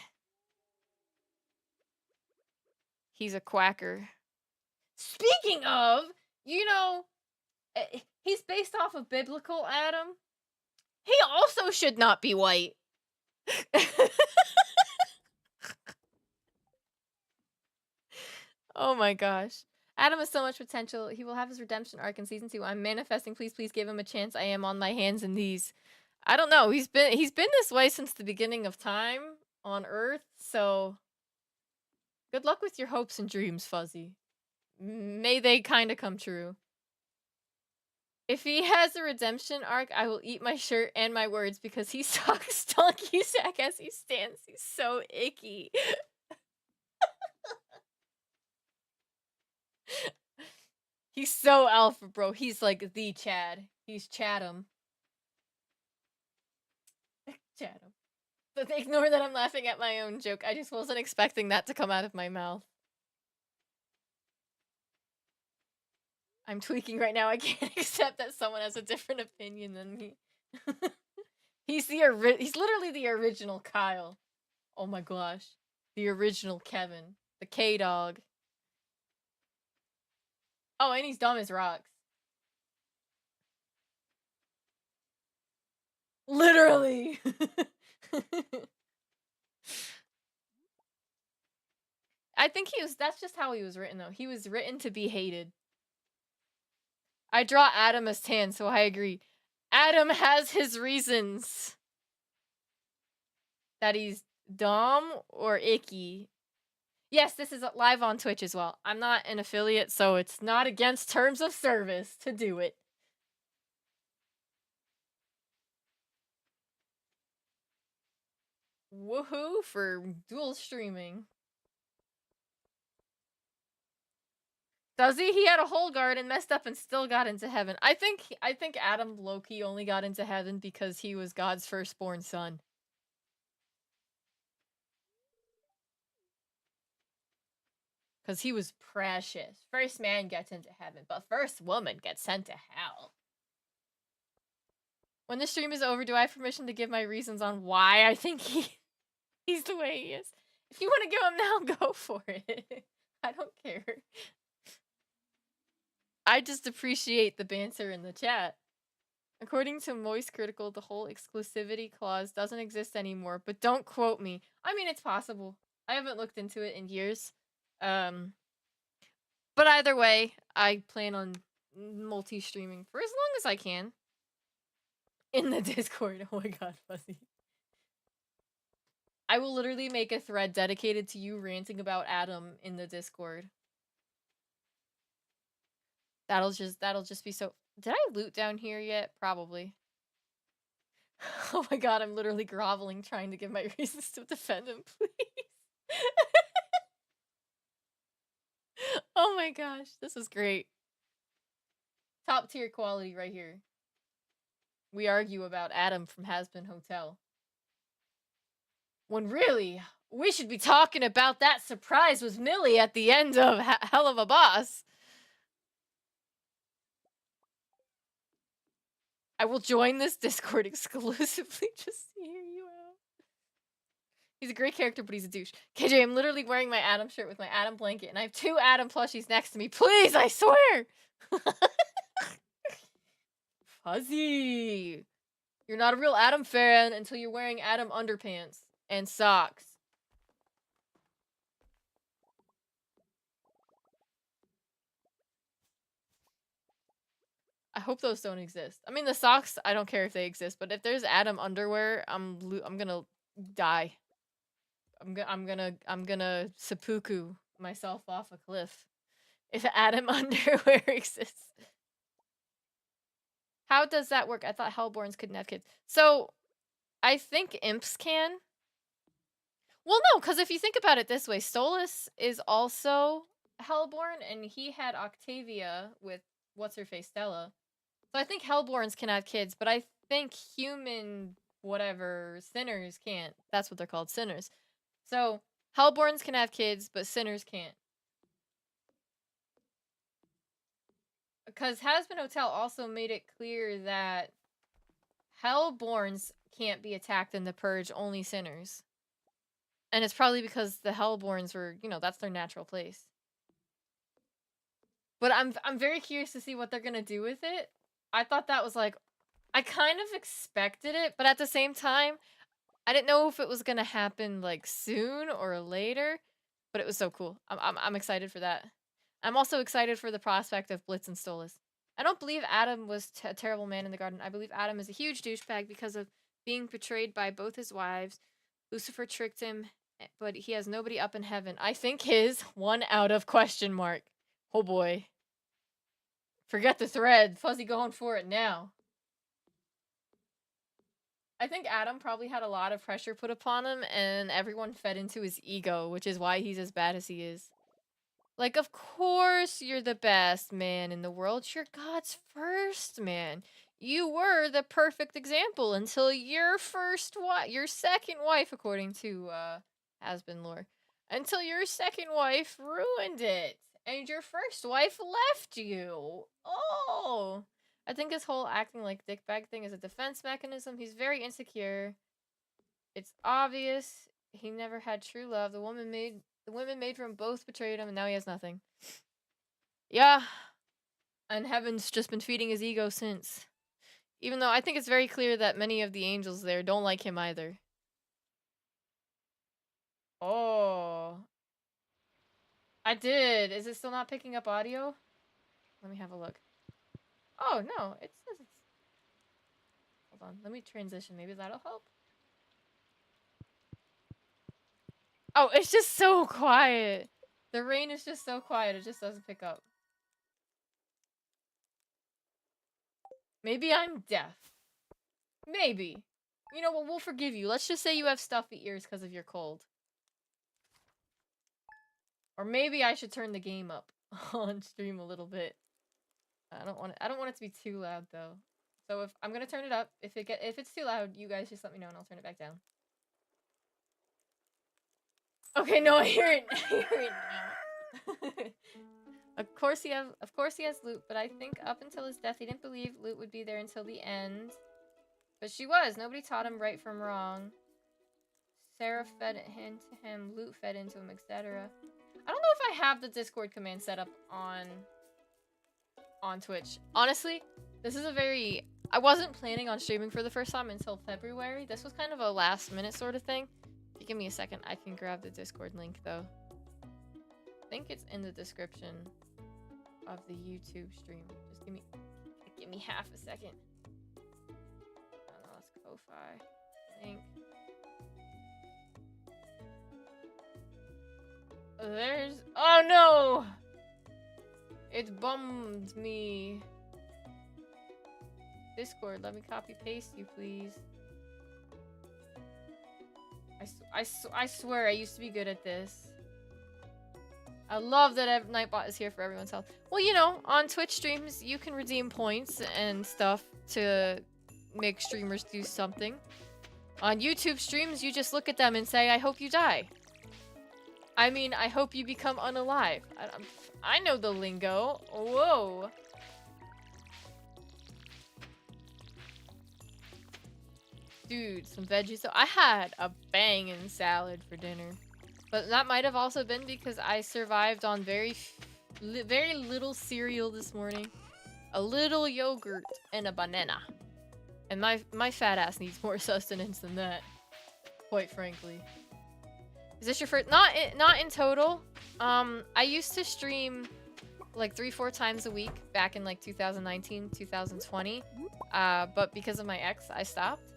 He's a quacker. Speaking of, you know, he's based off of biblical Adam. He also should not be white. Oh my gosh. Adam has so much potential. He will have his redemption arc in season 2. I'm manifesting. Please give him a chance. I am on my hands and knees. I don't know. He's been this way since the beginning of time on Earth. So good luck with your hopes and dreams, Fuzzy. May they kind of come true. If he has a redemption arc, I will eat my shirt and my words because he sucks donkey sack as he stands. He's so icky. He's so alpha, bro. He's like the Chad. He's Chatham. Chatham. But ignore that I'm laughing at my own joke. I just wasn't expecting that to come out of my mouth. I'm tweaking right now. I can't accept that someone has a different opinion than me. He's literally the original Kyle. Oh my gosh. The original Kevin. The K-Dog. Oh, and he's dumb as rocks. Literally. I think that's just how he was written though. He was written to be hated. I draw Adam as tan, so I agree. Adam has his reasons that he's dumb or icky. Yes, this is live on Twitch as well. I'm not an affiliate, so it's not against terms of service to do it. Woohoo for dual streaming. Does he? He had a whole guard and messed up and still got into heaven. I think Adam Loki only got into heaven because he was God's firstborn son. Because he was precious. First man gets into heaven, but first woman gets sent to hell. When the stream is over, do I have permission to give my reasons on why I think he's the way he is? If you want to give him now, go for it. I don't care. I just appreciate the banter in the chat. According to Moist Critical, the whole exclusivity clause doesn't exist anymore, but don't quote me. I mean, it's possible. I haven't looked into it in years. But either way, I plan on multi-streaming for as long as I can. In the Discord. Oh my god, Fuzzy. I will literally make a thread dedicated to you ranting about Adam in the Discord. That'll just be so... Did I loot down here yet? Probably. Oh my god, I'm literally groveling trying to give my reasons to defend him, please. Oh my gosh, this is great. Top tier quality right here. We argue about Adam from Has-Been Hotel. When really, we should be talking about that surprise with Millie at the end of Hell of a Boss. I will join this Discord exclusively just to hear you out. He's a great character, but he's a douche. KJ, I'm literally wearing my Adam shirt with my Adam blanket, and I have 2 Adam plushies next to me. Please, I swear! Fuzzy! You're not a real Adam fan until you're wearing Adam underpants and socks. I hope those don't exist. I mean, the socks, I don't care if they exist, but if there's Adam underwear, I'm gonna die. I'm gonna seppuku myself off a cliff if Adam underwear exists. How does that work? I thought Hellborns couldn't have kids. So, I think imps can. Well, no, because if you think about it this way, Stolas is also Hellborn, and he had Octavia with what's-her-face, Stella. So I think Hellborns can have kids, but I think human whatever sinners can't. That's what they're called, sinners. So Hellborns can have kids, but sinners can't. Because Hazbin Hotel also made it clear that Hellborns can't be attacked in the Purge, only sinners. And it's probably because the Hellborns were, you know, that's their natural place. But I'm very curious to see what they're gonna do with it. I thought that was like, I kind of expected it, but at the same time, I didn't know if it was gonna happen like soon or later. But it was so cool. I'm excited for that. I'm also excited for the prospect of Blitz and Stolas. I don't believe Adam was a terrible man in the garden. I believe Adam is a huge douchebag because of being betrayed by both his wives. Lucifer tricked him, but he has nobody up in heaven. I think his 1 out of question mark. Oh boy. Forget the thread. Fuzzy going for it now. I think Adam probably had a lot of pressure put upon him, and everyone fed into his ego, which is why he's as bad as he is. Like, of course you're the best man in the world. You're God's first man. You were the perfect example until your second wife, according to Has-Been lore, until your second wife ruined it, and your first wife left you. Oh, I think his whole acting like dickbag thing is a defense mechanism. He's very insecure. It's obvious he never had true love. The women made for him both betrayed him, and now he has nothing. Yeah. And heaven's just been feeding his ego since. Even though I think it's very clear that many of the angels there don't like him either. Oh. I did. Is it still not picking up audio? Let me have a look. Oh, no. It says it's... Hold on. Let me transition. Maybe that'll help. Oh, it's just so quiet. The rain is just so quiet. It just doesn't pick up. Maybe I'm deaf. Maybe. You know what? We'll forgive you. Let's just say you have stuffy ears because of your cold. Or maybe I should turn the game up on stream a little bit. I don't want it to be too loud though. So if I'm gonna turn it up, if it's too loud, you guys just let me know and I'll turn it back down. Okay, no, I hear it. I hear it now. Of course he has loot, but I think up until his death he didn't believe loot would be there until the end. But she was. Nobody taught him right from wrong. Sarah fed it into him, loot fed into him, etc. I don't know if I have the Discord command set up on Twitch. Honestly, this is I wasn't planning on streaming for the first time until February. This was kind of a last minute sort of thing. If you give me a second, I can grab the Discord link though. I think it's in the description of the YouTube stream. Just give me half a second. Oh no, that's Ko-Fi. Link. Oh no! It bummed me. Discord, let me copy paste you, please. I swear I used to be good at this. I love that Nightbot is here for everyone's health. Well, you know, on Twitch streams, you can redeem points and stuff to make streamers do something. On YouTube streams, you just look at them and say, I hope you die. I mean, I hope you become unalive. I know the lingo. Whoa. Dude, some veggies. So I had a banging salad for dinner. But that might have also been because I survived on very little cereal this morning. A little yogurt and a banana. And my fat ass needs more sustenance than that. Quite frankly. Is this your first? Not in total. I used to stream like 3-4 times a week back in like 2019, 2020. But because of my ex, I stopped.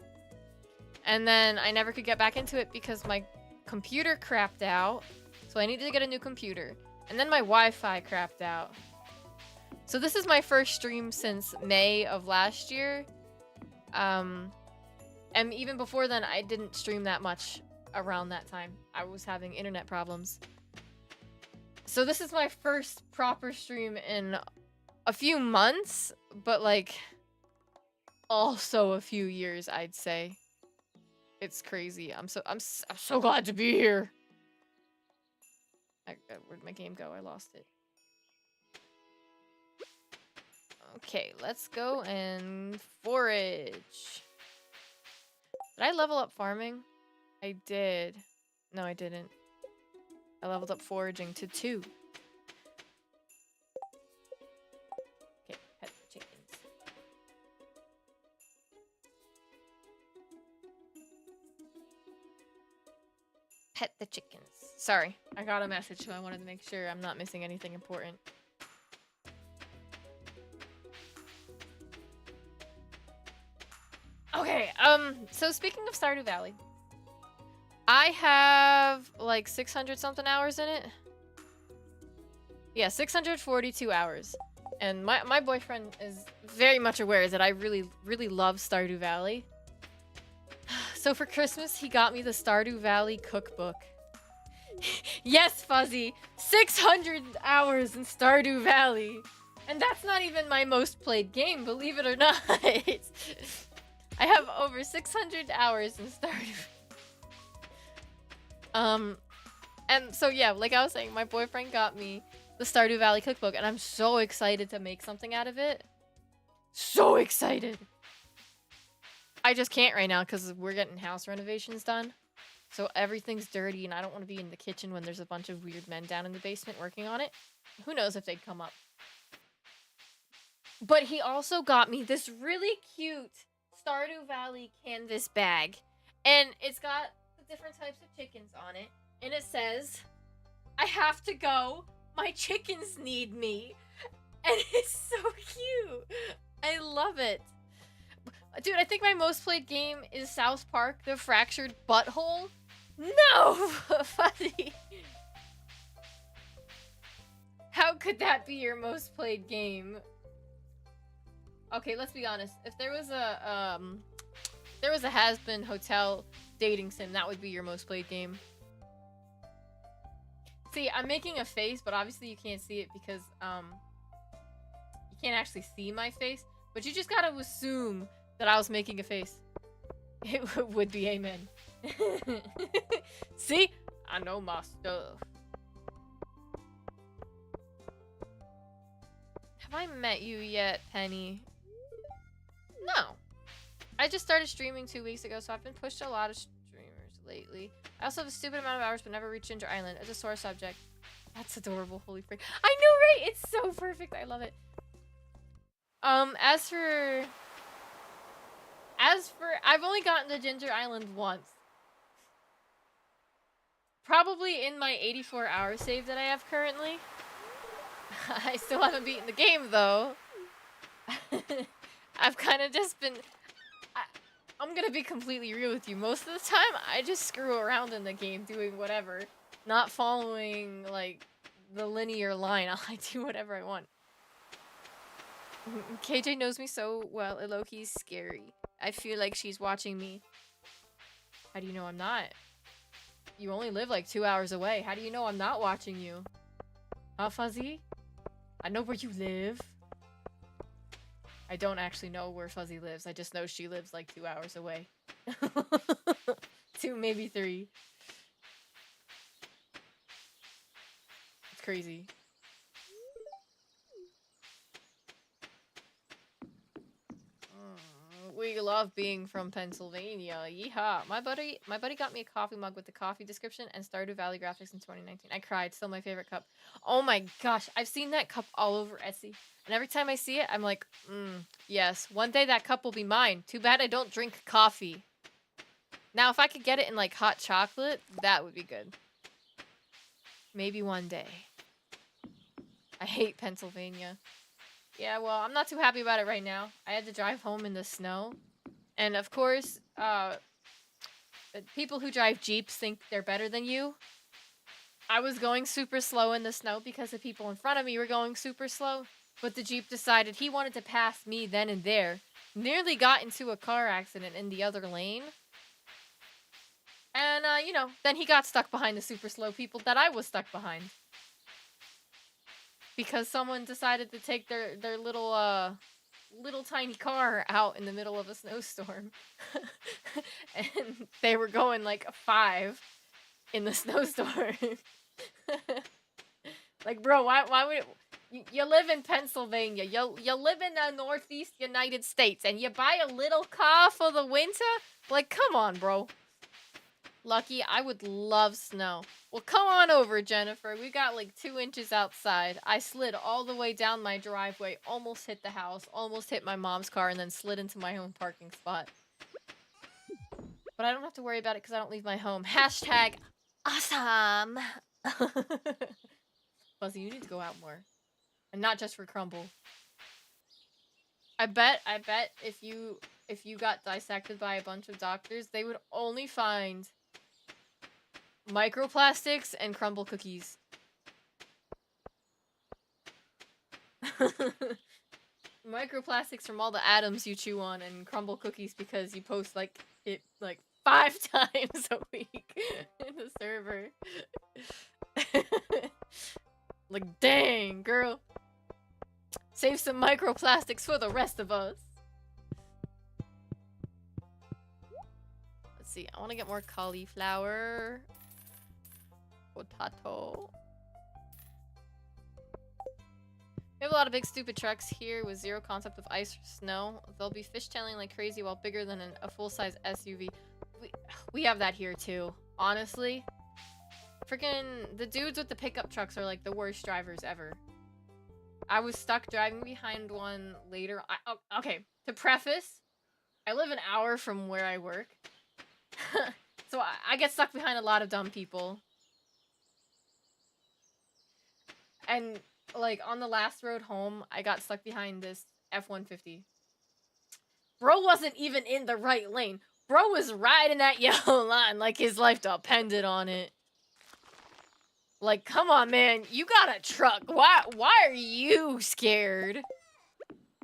And then I never could get back into it because my computer crapped out. So I needed to get a new computer. And then my Wi-Fi crapped out. So this is my first stream since May of last year. And even before then, I didn't stream that much around that time. I was having internet problems. So this is my first proper stream in a few months, but like also a few years, I'd say. It's crazy. I'm so glad to be here. Where'd my game go? I lost it. Okay, let's go and forage. Did I level up farming? I did. No, I didn't. I leveled up foraging to 2. Okay, pet the chickens. Pet the chickens. Sorry, I got a message, so I wanted to make sure I'm not missing anything important. Okay, so speaking of Stardew Valley, I have like 600 something hours in it. Yeah, 642 hours. And my boyfriend is very much aware that I really love Stardew Valley. So for Christmas, he got me the Stardew Valley cookbook. Yes, Fuzzy! 600 hours in Stardew Valley! And that's not even my most played game, believe it or not! I have over 600 hours in Stardew. And so yeah, like I was saying, my boyfriend got me the Stardew Valley cookbook, and I'm so excited to make something out of it. So excited! I just can't right now because we're getting house renovations done. So everything's dirty, and I don't want to be in the kitchen when there's a bunch of weird men down in the basement working on it. Who knows if they'd come up. But he also got me this really cute Stardew Valley canvas bag. And it's got the different types of chickens on it. And it says, "I have to go. My chickens need me." And it's so cute. I love it. Dude, I think my most played game is South Park, The Fractured Butthole. No! Fuzzy. How could that be your most played game? Okay, let's be honest. If there was a has-been hotel dating sim, that would be your most played game. See, I'm making a face, but obviously you can't see it because you can't actually see my face. But you just gotta assume that I was making a face. It would be amen. See? I know my stuff. Have I met you yet, Penny? No. I just started streaming 2 weeks ago, so I've been pushed to a lot of streamers lately. I also have a stupid amount of hours, but never reached Ginger Island. It's a sore subject. That's adorable, holy freak. I know, right? It's so perfect. I love it. As for, I've only gotten to Ginger Island once. Probably in my 84-hour save that I have currently. I still haven't beaten the game, though. I've kind of just been... I'm gonna be completely real with you. Most of the time, I just screw around in the game doing whatever. Not following, like, the linear line. I do whatever I want. KJ knows me so well, and low-key's scary. I feel like she's watching me. How do you know I'm not? You only live like 2 hours away. How do you know I'm not watching you? Huh, Fuzzy? I know where you live. I don't actually know where Fuzzy lives. I just know she lives like 2 hours away. 2, maybe 3. It's crazy. We love being from Pennsylvania. Yeehaw. My buddy got me a coffee mug with the coffee description and Stardew Valley graphics in 2019. I cried. Still my favorite cup. Oh my gosh. I've seen that cup all over Etsy. And every time I see it, I'm like, yes. One day that cup will be mine. Too bad I don't drink coffee. Now, if I could get it in like hot chocolate, that would be good. Maybe one day. I hate Pennsylvania. Yeah, well, I'm not too happy about it right now. I had to drive home in the snow. And of course, people who drive Jeeps think they're better than you. I was going super slow in the snow because the people in front of me were going super slow. But the Jeep decided he wanted to pass me then and there. Nearly got into a car accident in the other lane. And, you know, then he got stuck behind the super slow people that I was stuck behind. Because someone decided to take their little, little tiny car out in the middle of a snowstorm. And they were going like 5 in the snowstorm. Like, bro, why would you live in Pennsylvania? You live in the Northeast United States and you buy a little car for the winter? Like, come on, bro. Lucky, I would love snow. Well, come on over, Jennifer. We got like 2 inches outside. I slid all the way down my driveway, almost hit the house, almost hit my mom's car, and then slid into my own parking spot. But I don't have to worry about it because I don't leave my home. Hashtag awesome. Fuzzy, you need to go out more. And not just for crumble. I bet if you got dissected by a bunch of doctors, they would only find microplastics and crumble cookies. Microplastics from all the atoms you chew on, and crumble cookies because you post like it like 5 times a week in the server. Like, dang, girl. Save some microplastics for the rest of us. Let's see, I want to get more cauliflower. Potato. We have a lot of big stupid trucks here with zero concept of ice or snow. They'll be fishtailing like crazy while bigger than a full-size SUV. We have that here too, honestly. Freaking the dudes with the pickup trucks are like the worst drivers ever. I was stuck driving behind one later. Okay, to preface, I live an hour from where I work. So I get stuck behind a lot of dumb people. And like on the last road home, I got stuck behind this F-150. Bro wasn't even in the right lane. Bro was riding that yellow line like his life depended on it. Like, come on, man. You got a truck. Why are you scared?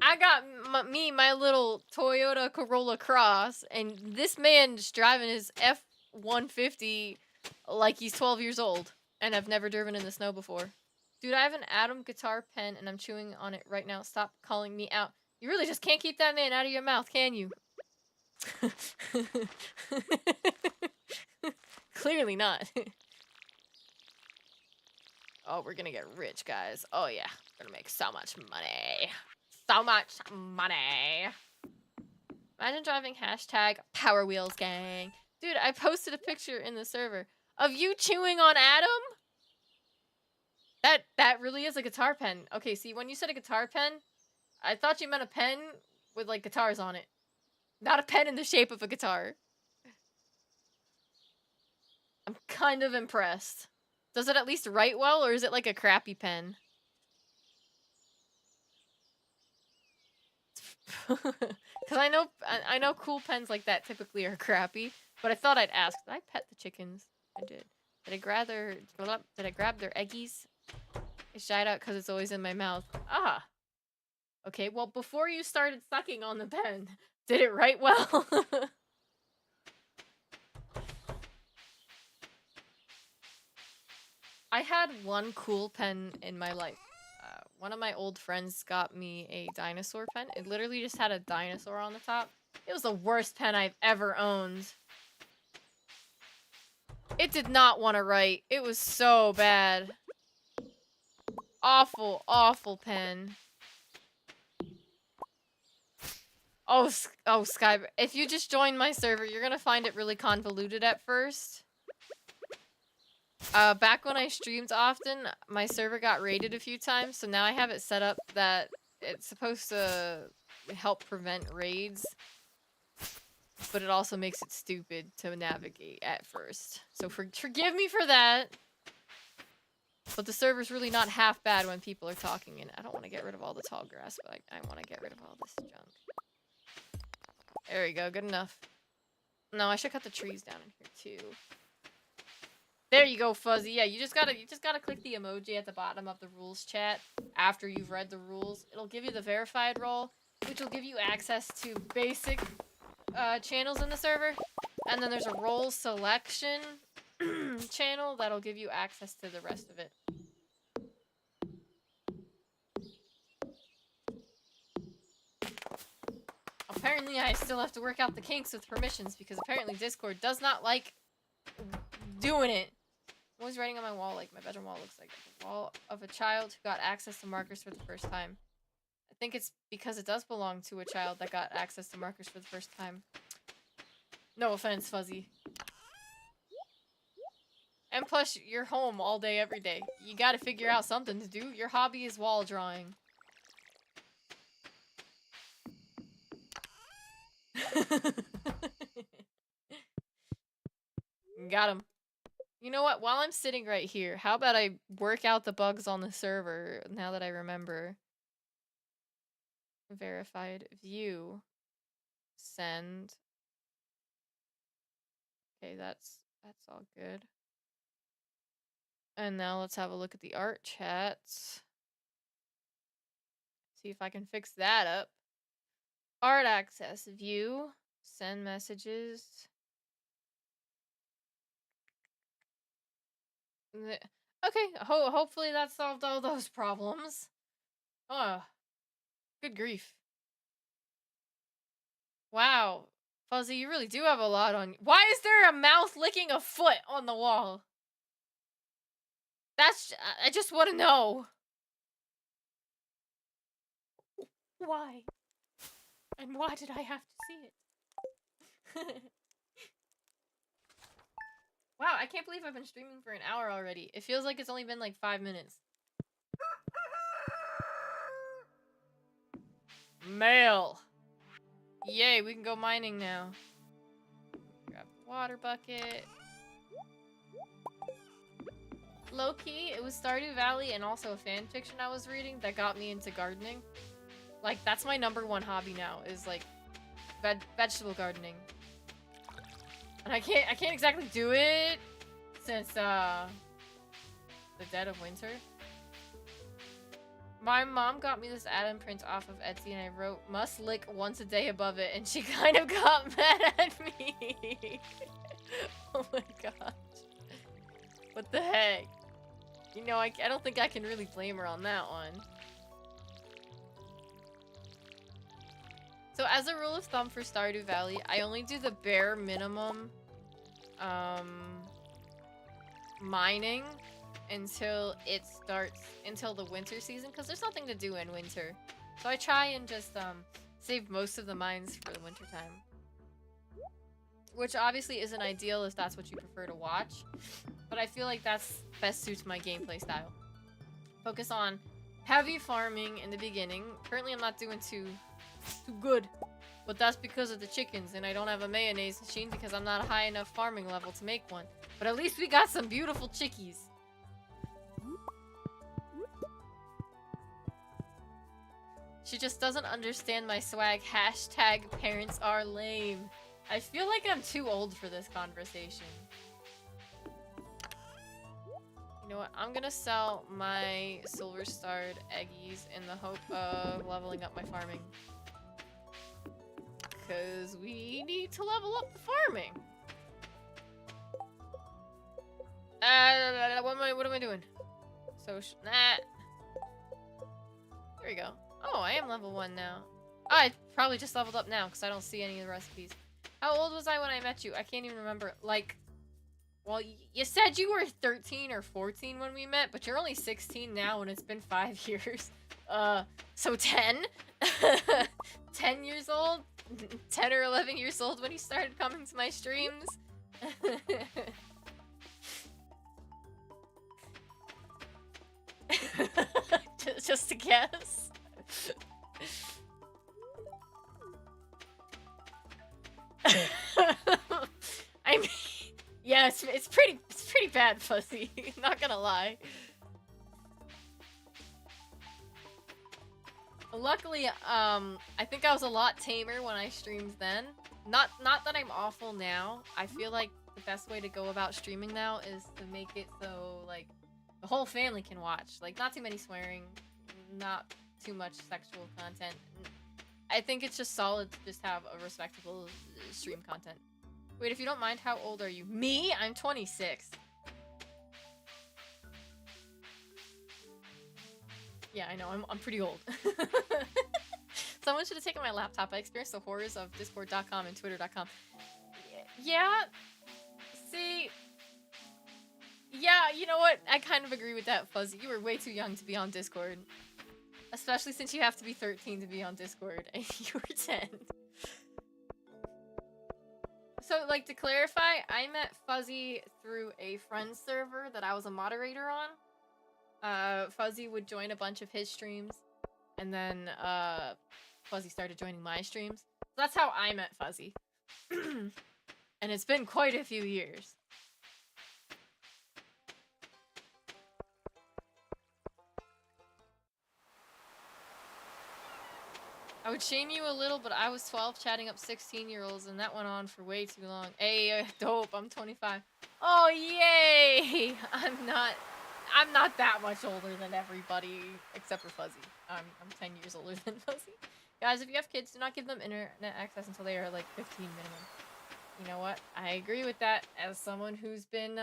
I got my little Toyota Corolla Cross, and this man's driving his F-150 like he's 12 years old, and I've never driven in the snow before. Dude, I have an Atom guitar pen, and I'm chewing on it right now. Stop calling me out. You really just can't keep that man out of your mouth, can you? Clearly not. Oh, we're gonna get rich, guys. Oh, yeah. We're gonna make so much money. So much money. Imagine driving hashtag Power Wheels Gang. Dude, I posted a picture in the server of you chewing on Atom. That really is a guitar pen. Okay, see, when you said a guitar pen, I thought you meant a pen with, like, guitars on it. Not a pen in the shape of a guitar. I'm kind of impressed. Does it at least write well, or is it like a crappy pen? Because I know cool pens like that typically are crappy, but I thought I'd ask. Did I pet the chickens? I did. Did I grab their eggies? I shied out because it's always in my mouth. Ah. Okay, well, before you started sucking on the pen, did it write well? I had one cool pen in my life. One of my old friends got me a dinosaur pen. It literally just had a dinosaur on the top. It was the worst pen I've ever owned. It did not want to write. It was so bad. Awful, awful pen. Oh, Sky, if you just joined my server, you're gonna find it really convoluted at first. Back when I streamed often, my server got raided a few times, so now I have it set up that it's supposed to help prevent raids, but it also makes it stupid to navigate at first. So forgive me for that. But the server's really not half bad when people are talking, and I don't want to get rid of all the tall grass, but I want to get rid of all this junk. There we go, good enough. No, I should cut the trees down in here too. There you go, Fuzzy. Yeah, you just gotta click the emoji at the bottom of the rules chat after you've read the rules. It'll give you the verified role, which will give you access to basic channels in the server. And then there's a role selection channel that'll give you access to the rest of it. Apparently I still have to work out the kinks with permissions because apparently Discord does not like doing it. I'm always writing on my wall, like my bedroom wall looks like the wall of a child who got access to markers for the first time. I think it's because it does belong to a child that got access to markers for the first time. No offense, Fuzzy. And plus, you're home all day, every day. You gotta figure out something to do. Your hobby is wall drawing. Got him. You know what? While I'm sitting right here, how about I work out the bugs on the server now that I remember? Verified view. Send. Okay, that's all good. And now let's have a look at the art chats. See if I can fix that up. Art access, view, send messages. Okay, hopefully that solved all those problems. Oh, good grief. Wow. Fuzzy, you really do have a lot on you. Why is there a mouth licking a foot on the wall? I just want to know. Why? And why did I have to see it? Wow, I can't believe I've been streaming for an hour already. It feels like it's only been like 5 minutes. Mail. Yay, we can go mining now. Grab the water bucket. Low-key, it was Stardew Valley and also a fan fiction I was reading that got me into gardening. Like, that's my #1 hobby now, is like vegetable gardening. And I can't exactly do it since the dead of winter. My mom got me this ad imprint off of Etsy and I wrote must lick once a day above it and she kind of got mad at me. Oh my gosh. What the heck? You know, I don't think I can really blame her on that one. So as a rule of thumb for Stardew Valley, I only do the bare minimum mining until the winter season, because there's nothing to do in winter. So I try and just save most of the mines for the winter time. Which obviously isn't ideal if that's what you prefer to watch, but I feel like that's best suits my gameplay style. Focus on heavy farming in the beginning. Currently I'm not doing too good, but that's because of the chickens and I don't have a mayonnaise machine because I'm not a high enough farming level to make one. But at least we got some beautiful chickies. She just doesn't understand my swag. Hashtag parents are lame. I feel like I'm too old for this conversation. You know what? I'm gonna sell my silver starred eggies in the hope of leveling up my farming. Because we need to level up the farming. What am I doing? So, there we go. Oh, I am level 1 now. Oh, I probably just leveled up now because I don't see any of the recipes. How old was I when I met you? I can't even remember. Like, well, you said you were 13 or 14 when we met, but you're only 16 now and it's been 5 years. So 10? 10 years old? 10 or 11 years old when you started coming to my streams? Just a guess. I mean, yeah, it's pretty bad, Fuzzy. Not gonna lie. Luckily, I think I was a lot tamer when I streamed then. Not that I'm awful now. I feel like the best way to go about streaming now is to make it so, like, the whole family can watch. Like, not too many swearing, not too much sexual content. I think it's just solid to just have a respectable stream content. Wait, if you don't mind, how old are you? Me? I'm 26. Yeah, I know, I'm pretty old. Someone should have taken my laptop. I experienced the horrors of Discord.com and Twitter.com. Yeah. See. Yeah, you know what? I kind of agree with that, Fuzzy. You were way too young to be on Discord. Especially since you have to be 13 to be on Discord, and you were 10. So, like, to clarify, I met Fuzzy through a friend server that I was a moderator on. Fuzzy would join a bunch of his streams, and then, Fuzzy started joining my streams. So that's how I met Fuzzy. And it's been quite a few years. I would shame you a little, but I was 12 chatting up 16-year-olds, and that went on for way too long. Hey, dope, I'm 25. Oh, yay! I'm not that much older than everybody, except for Fuzzy. I'm 10 years older than Fuzzy. Guys, if you have kids, do not give them internet access until they are, like, 15 minimum. You know what? I agree with that. As someone who's been,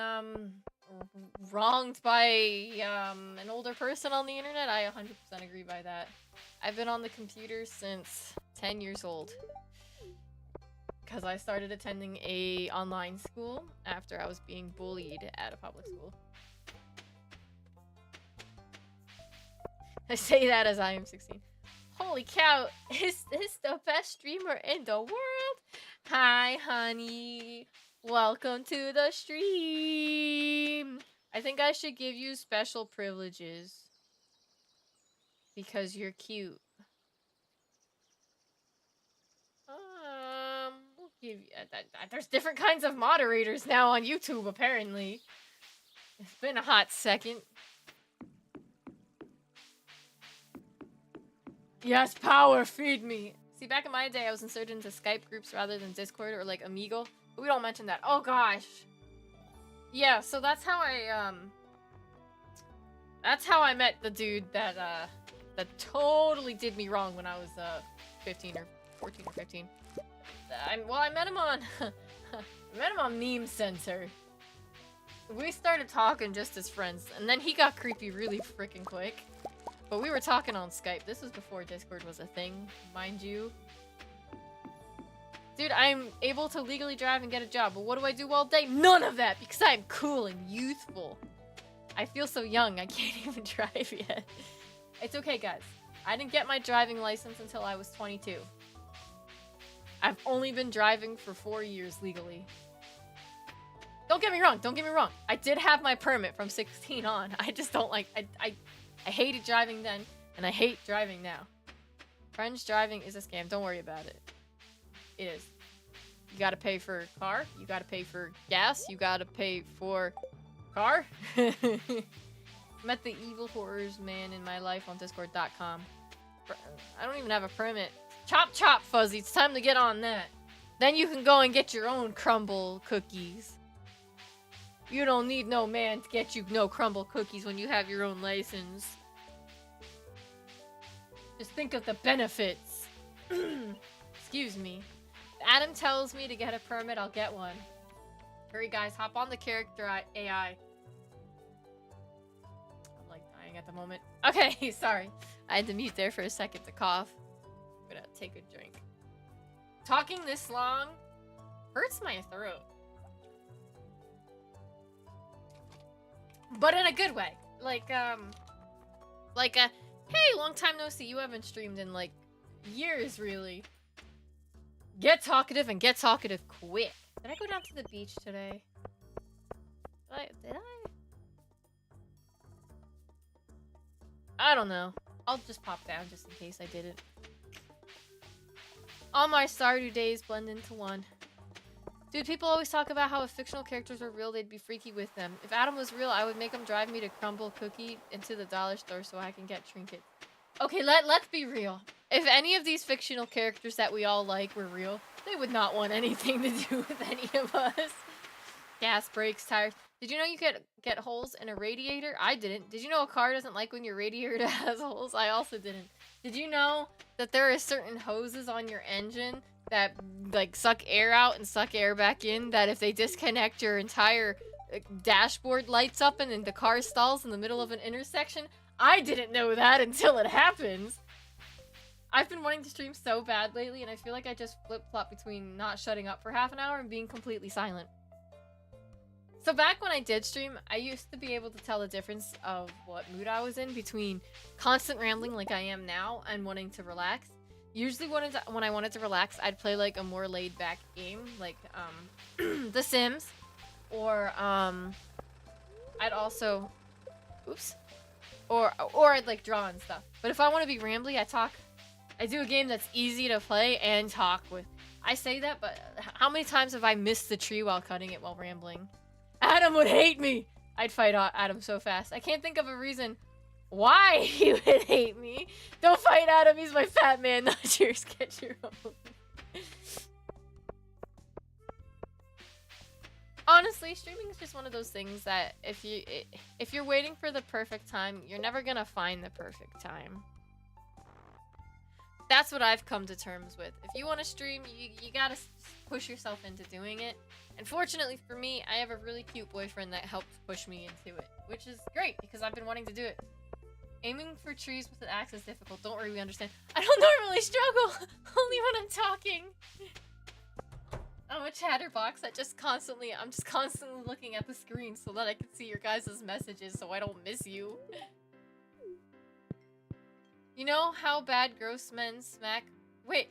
wronged by, an older person on the internet, I 100% agree by that. I've been on the computer since 10 years old. Because I started attending a online school after I was being bullied at a public school. I say that as I am 16. Holy cow, is this the best streamer in the world? Hi, honey. Welcome to the stream. I think I should give you special privileges. Because you're cute. We'll give you... there's different kinds of moderators now on YouTube, apparently. It's been a hot second. Yes, power, feed me. See, back in my day, I was inserted into Skype groups rather than Discord or, like, Amigo. But we don't mention that. Oh, gosh. Yeah, so that's how I, that's how I met the dude that, that totally did me wrong when I was 15 or 14 or 15. I met him on I met him on Meme Center. We started talking just as friends, and then he got creepy really freaking quick. But we were talking on Skype. This was before Discord was a thing, mind you. Dude, I'm able to legally drive and get a job, but what do I do all day? None of that, because I'm cool and youthful. I feel so young, I can't even drive yet. It's okay, guys. I didn't get my driving license until I was 22. I've only been driving for 4 years legally. Don't get me wrong, don't get me wrong. I did have my permit from 16 on. I just don't like... I hated driving then, and I hate driving now. French driving is a scam. Don't worry about it. It is. You gotta pay for car. You gotta pay for gas. You gotta pay for car. Met the evil horrors man in my life on Discord.com. I don't even have a permit. Chop chop, Fuzzy. It's time to get on that. Then you can go and get your own crumble cookies. You don't need no man to get you no crumble cookies when you have your own license. Just think of the benefits. Excuse me. If Adam tells me to get a permit, I'll get one. Hurry, guys. Hop on the character AI. I'm, like, dying at the moment. Okay, sorry. I had to mute there for a second to cough. I'm gonna take a drink. Talking this long hurts my throat. But in a good way. Like, hey, long time no see. You haven't streamed in, like, years, really. Get talkative and get talkative quick. Did I go down to the beach today? Did I? I don't know. I'll just pop down just in case I didn't. All my Stardew days blend into one. Dude, people always talk about how if fictional characters were real, they'd be freaky with them. If Adam was real, I would make him drive me to Crumble Cookie into the dollar store so I can get trinkets. Okay, let's be real. If any of these fictional characters that we all like were real, they would not want anything to do with any of us. Gas, brakes, tires. Did you know you could get holes in a radiator? I didn't. Did you know a car doesn't like when your radiator has holes? I also didn't. Did you know that there are certain hoses on your engine that, like, suck air out and suck air back in, that if they disconnect, your entire dashboard lights up and then the car stalls in the middle of an intersection? I didn't know that until it happens. I've been wanting to stream so bad lately, and I feel like I just flip-flop between not shutting up for half an hour and being completely silent. So back when I did stream, I used to be able to tell the difference of what mood I was in between constant rambling like I am now and wanting to relax. Usually when I wanted to relax, I'd play like a more laid-back game, like The Sims, or I'd also, oops, or I'd like draw and stuff. But if I want to be rambly, I do a game that's easy to play and talk with. I say that, but how many times have I missed the tree while cutting it while rambling? Adam would hate me! I'd fight Adam so fast. I can't think of a reason why he would hate me. Don't fight Adam, he's my fat man, not yours. Get your own. Honestly, streaming is just one of those things that if you're waiting for the perfect time, you're never gonna find the perfect time. That's what I've come to terms with. If you want to stream, you gotta push yourself into doing it. And fortunately for me, I have a really cute boyfriend that helps push me into it, which is great because I've been wanting to do it. Aiming for trees with an axe is difficult. Don't worry, we understand. I don't normally struggle, only when I'm talking. I'm a chatterbox that I'm just constantly looking at the screen so that I can see your guys' messages so I don't miss you. You know how bad gross men smack... Wait,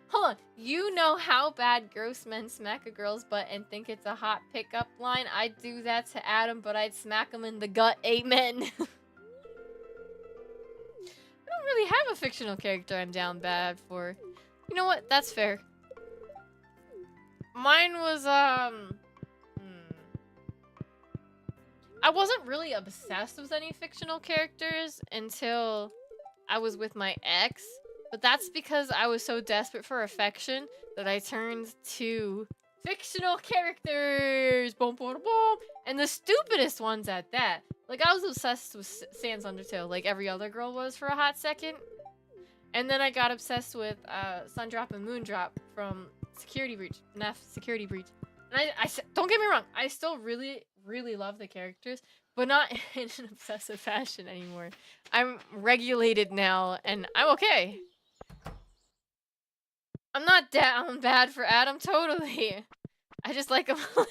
hold on. You know how bad gross men smack a girl's butt and think it's a hot pickup line? I'd do that to Adam, but I'd smack him in the gut. Amen. I don't really have a fictional character I'm down bad for. You know what? That's fair. Mine was, I wasn't really obsessed with any fictional characters until I was with my ex, but that's because I was so desperate for affection that I turned to fictional characters! Boom, boom, boom! And the stupidest ones at that. Like, I was obsessed with Sans Undertale, like every other girl was for a hot second. And then I got obsessed with Sundrop and Moondrop from Security Breach, FNAF Security Breach. And I don't get me wrong, I still really love the characters, but not in an obsessive fashion anymore. I'm regulated now, and I'm okay. I'm not down bad for Adam, totally. I just like him a little.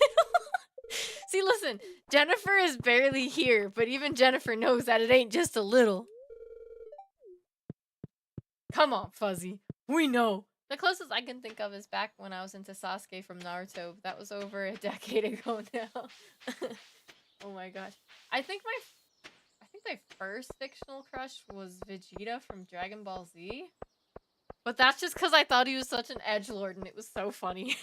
See, listen, Jennifer is barely here, but even Jennifer knows that it ain't just a little. Come on, Fuzzy. We know. The closest I can think of is back when I was into Sasuke from Naruto. That was over a decade ago now. Oh my gosh. I think my first fictional crush was Vegeta from Dragon Ball Z. But that's just because I thought he was such an edgelord and it was so funny.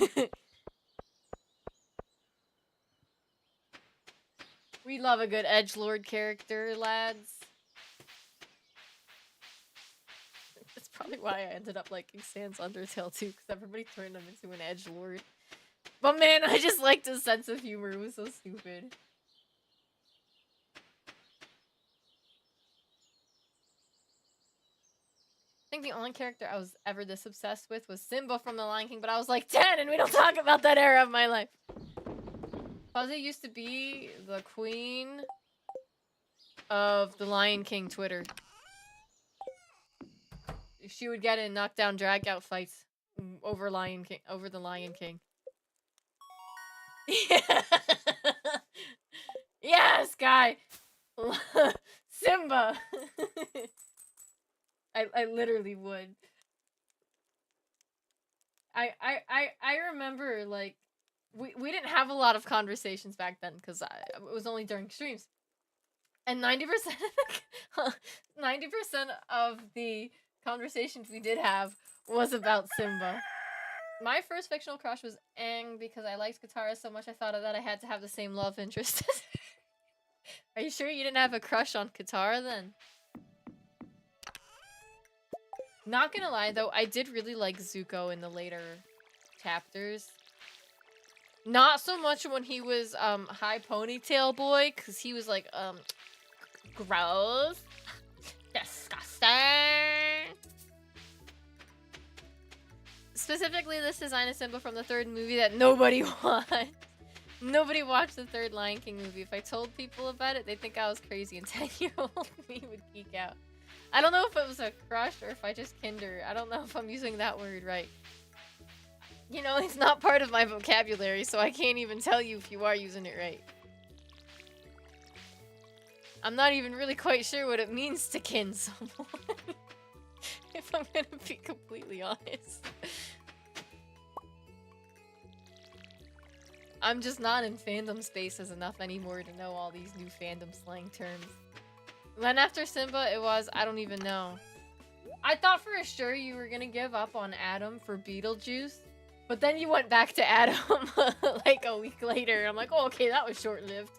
We love a good edgelord character, lads. That's probably why I ended up liking Sans Undertale too, because everybody turned him into an edgelord. But man, I just liked his sense of humor. It was so stupid. I think the only character I was ever this obsessed with was Simba from The Lion King, but I was like 10 and we don't talk about that era of my life. Fuzzy used to be the queen of The Lion King Twitter. She would get in knockdown drag out fights over The Lion King. Yeah. Yes, guy. Simba. I literally would. I remember, like, we didn't have a lot of conversations back then because it was only during streams. And 90% of the conversations we did have was about Simba. My first fictional crush was Aang because I liked Katara so much I thought that I had to have the same love interest as her. Are you sure you didn't have a crush on Katara then? Not gonna lie though, I did really like Zuko in the later chapters. Not so much when he was high ponytail boy, cause he was like gross, disgusting. Specifically, this design of Simba from the third movie that nobody watched. Nobody watched the third Lion King movie. If I told people about it, they'd think I was crazy, and 10-year-old me would geek out. I don't know if it was a crush or if I just kinder. I don't know if I'm using that word right. You know, it's not part of my vocabulary, so I can't even tell you if you are using it right. I'm not even really quite sure what it means to kin someone. If I'm gonna be completely honest. I'm just not in fandom spaces enough anymore to know all these new fandom slang terms. Then after Simba, it was, I don't even know. I thought for sure you were gonna give up on Adam for Beetlejuice, but then you went back to Adam like a week later. I'm like, oh, okay, that was short-lived.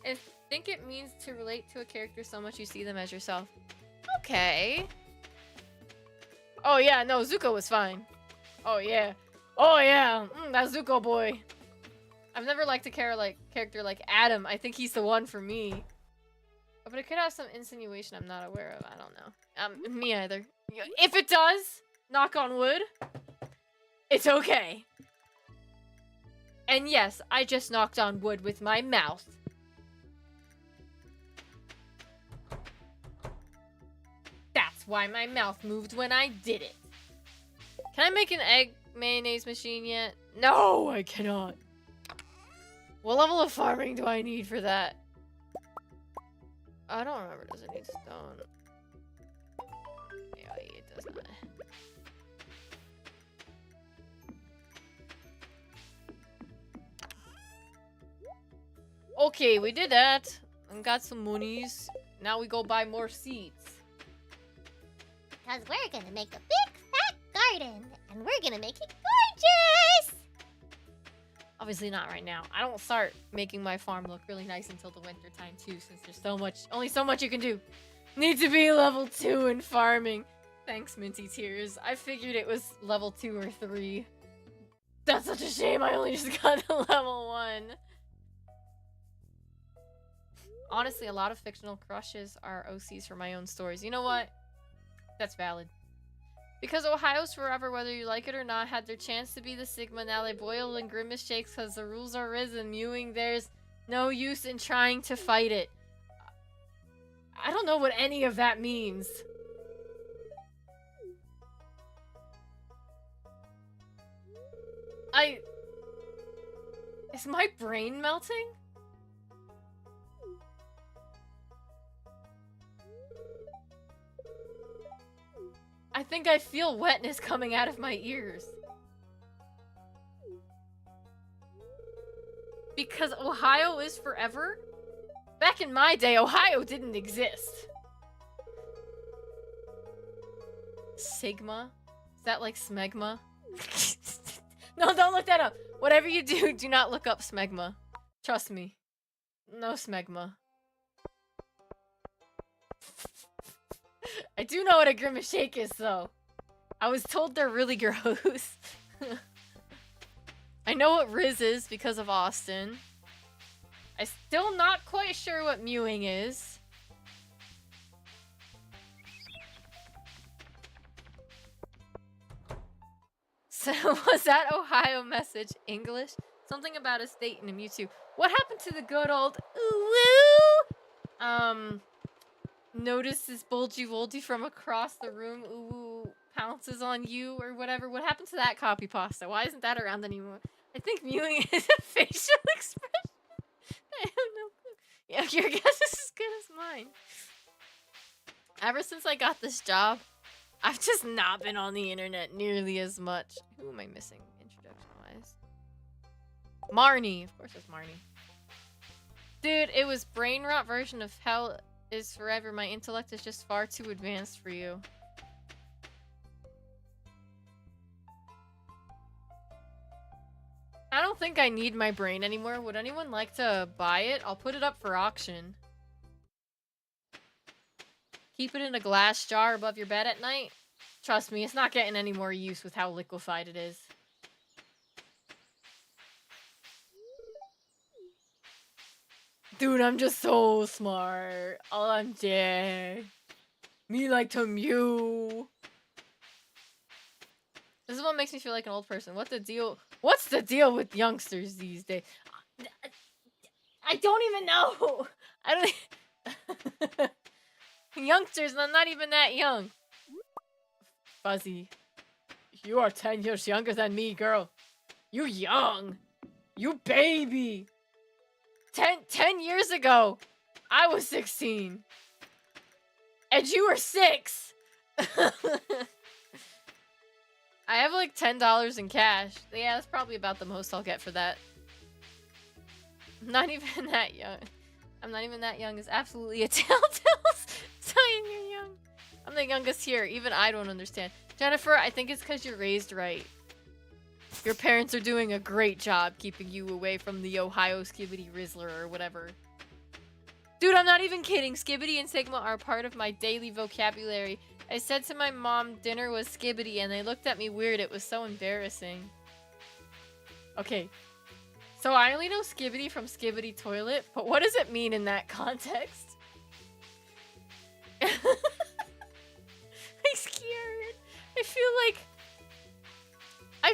I think it means to relate to a character so much you see them as yourself. Okay. Oh yeah, no, Zuko was fine. Oh yeah. Oh yeah, that Zuko boy. I've never liked a character like Adam. I think he's the one for me. But it could have some insinuation I'm not aware of. I don't know. Me either. If it does, knock on wood, it's okay. And yes, I just knocked on wood with my mouth. That's why my mouth moved when I did it. Can I make an egg mayonnaise machine yet? No, I cannot. What level of farming do I need for that? I don't remember. Does it need stone? Yeah, it does not. Okay, we did that. And got some monies. Now we go buy more seeds. Because we're gonna make a big fat garden. And we're gonna make it gorgeous! Obviously not right now. I don't start making my farm look really nice until the winter time too, since there's only so much you can do. Need to be level 2 in farming. Thanks, Minty Tears. I figured it was level 2 or 3. That's such a shame I only just got to level 1. Honestly, a lot of fictional crushes are OCs for my own stories. You know what? That's valid. Because Ohio's forever, whether you like it or not, had their chance to be the Sigma. Now they boil in grimace shakes because the rules are risen. Mewing, there's no use in trying to fight it. I don't know what any of that means. Is my brain melting? I think I feel wetness coming out of my ears. Because Ohio is forever? Back in my day, Ohio didn't exist. Sigma? Is that like smegma? No, don't look that up. Whatever you do, do not look up smegma. Trust me. No smegma. I do know what a grimace shake is, though. I was told they're really gross. I know what Riz is because of Austin. I'm still not quite sure what mewing is. So, was that Ohio message English? Something about a state and a Mewtwo. What happened to the good old ooh-woo? Notice this bulgy woldy from across the room. Ooh, pounces on you or whatever. What happened to that copy pasta? Why isn't that around anymore? I think mewing is a facial expression. I have no clue. Yeah, your guess is as good as mine. Ever since I got this job, I've just not been on the internet nearly as much. Who am I missing introduction-wise? Marnie. Of course it's Marnie. Dude, it was brain rot version of Hell is Forever. My intellect is just far too advanced for you. I don't think I need my brain anymore. Would anyone like to buy it? I'll put it up for auction. Keep it in a glass jar above your bed at night. Trust me, it's not getting any more use with how liquefied it is. Dude, I'm just so smart. OMG. Me like to mew. This is what makes me feel like an old person. What's the deal? What's the deal with youngsters these days? I don't even know. I don't. Youngsters, and I'm not even that young. Fuzzy. You are 10 years younger than me, girl. You young. You baby. 10 years ago, I was 16. And you were 6. I have like $10 in cash. Yeah, that's probably about the most I'll get for that. I'm not even that young. I'm not even that young. It's absolutely a telltale sign you're young. I'm the youngest here. Even I don't understand. Jennifer, I think it's because you're raised right. Your parents are doing a great job keeping you away from the Ohio Skibbity Rizzler or whatever. Dude, I'm not even kidding. Skibbity and Sigma are part of my daily vocabulary. I said to my mom dinner was Skibbity and they looked at me weird. It was so embarrassing. Okay. So I only know Skibbity from Skibbity Toilet, but what does it mean in that context? I'm scared. I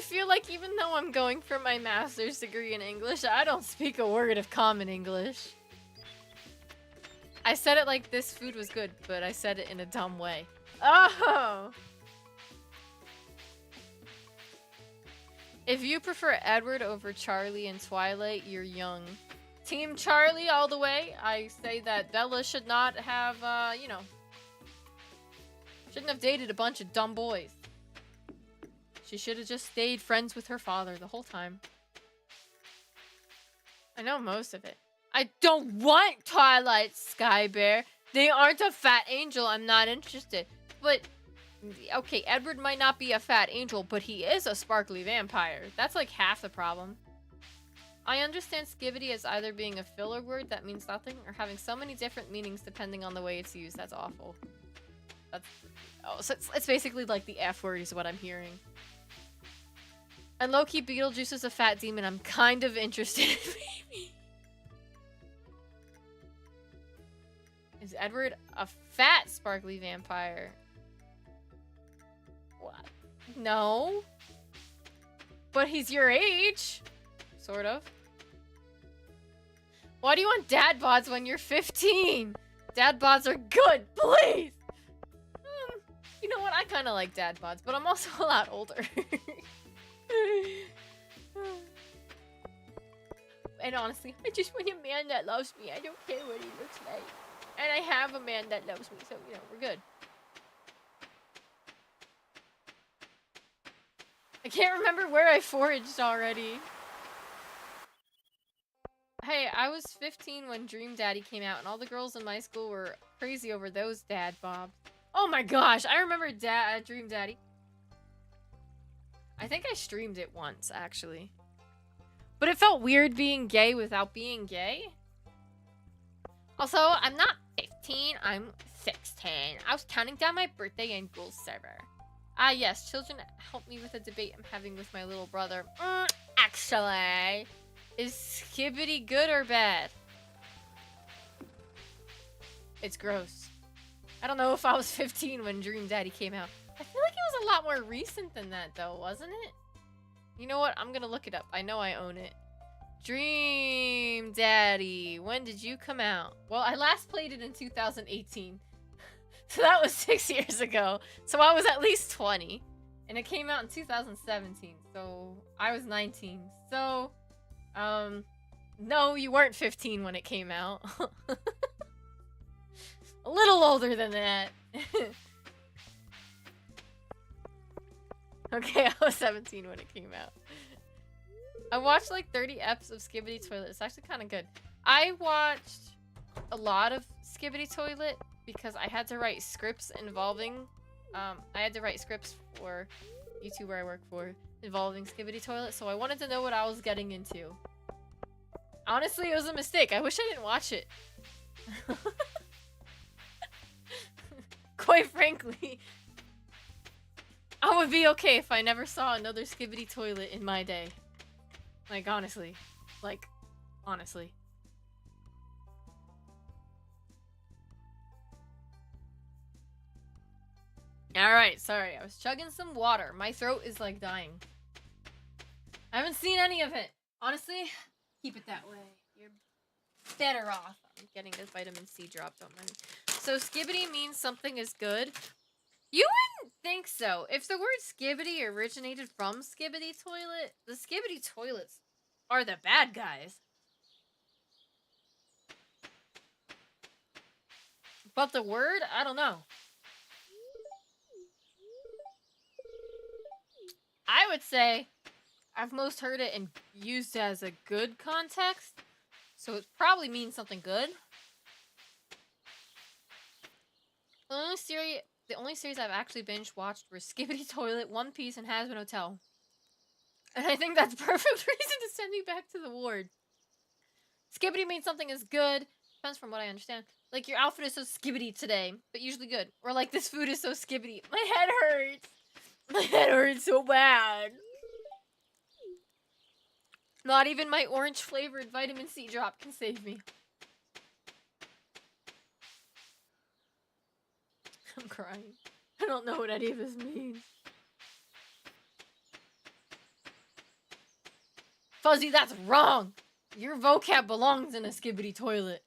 feel like even though I'm going for my master's degree in English, I don't speak a word of common English. I said it like this food was good, but I said it in a dumb way. Oh! If you prefer Edward over Charlie and Twilight, you're young. Team Charlie all the way. I say that Bella should not have, you know, shouldn't have dated a bunch of dumb boys. She should have just stayed friends with her father the whole time. I know most of it. I don't want Twilight Sky Bear. They aren't a fat angel. I'm not interested. But, okay, Edward might not be a fat angel, but he is a sparkly vampire. That's like half the problem. I understand Skibbity as either being a filler word that means nothing or having so many different meanings depending on the way it's used. That's awful. That's... Oh, so it's basically like the F word is what I'm hearing. And low-key, Beetlejuice is a fat demon. I'm kind of interested in maybe. Is Edward a fat sparkly vampire? What? No. But he's your age. Sort of. Why do you want dad bods when you're 15? Dad bods are good, please! You know what? I kind of like dad bods, but I'm also a lot older. And honestly, I just want a man that loves me. I don't care what he looks like. And I have a man that loves me, so, you know, we're good. I can't remember where I foraged already. Hey, I was 15 when Dream Daddy came out, and all the girls in my school were crazy over those dad bobs. Oh my gosh, I remember Dream Daddy. I think I streamed it once, actually. But it felt weird being gay without being gay. Also, I'm not 15, I'm 16. I was counting down my birthday in Ghoul server. Ah, yes, children help me with a debate I'm having with my little brother. Actually, is Skibbity good or bad? It's gross. I don't know if I was 15 when Dream Daddy came out. I feel like it was a lot more recent than that, though, wasn't it? You know what? I'm gonna look it up. I know I own it. Dream Daddy, when did you come out? Well, I last played it in 2018. So that was 6 years ago. So I was at least 20. And it came out in 2017. So I was 19. So, no, you weren't 15 when it came out. A little older than that. Okay, I was 17 when it came out. I watched like 30 eps of Skibbity Toilet. It's actually kind of good. I watched a lot of Skibbity Toilet because I had to write scripts involving... I had to write scripts for YouTuber I work for involving Skibbity Toilet, so I wanted to know what I was getting into. Honestly, it was a mistake. I wish I didn't watch it. Quite frankly, I would be okay if I never saw another Skibbity Toilet in my day. Like, honestly. Like, honestly. Alright, sorry. I was chugging some water. My throat is, like, dying. I haven't seen any of it. Honestly, keep it that way. You're better off. I'm getting this vitamin C drop, don't mind. So skibbity means something is good? You wouldn't think so. If the word skibbity originated from Skibidi Toilet, the Skibidi Toilets are the bad guys. But the word, I don't know. I would say I've most heard it and used as a good context, so it probably means something good. The only series I've actually binge watched were Skibidi Toilet, One Piece, and Hazbin Hotel. And I think that's perfect reason to send me back to the ward. Skibbity means something is good. Depends from what I understand. Like, your outfit is so skibbity today, but usually good. Or like, this food is so skibbity. My head hurts. My head hurts so bad. Not even my orange flavored vitamin C drop can save me. I'm crying. I don't know what any of this means. Fuzzy, that's wrong! Your vocab belongs in a Skibidi Toilet.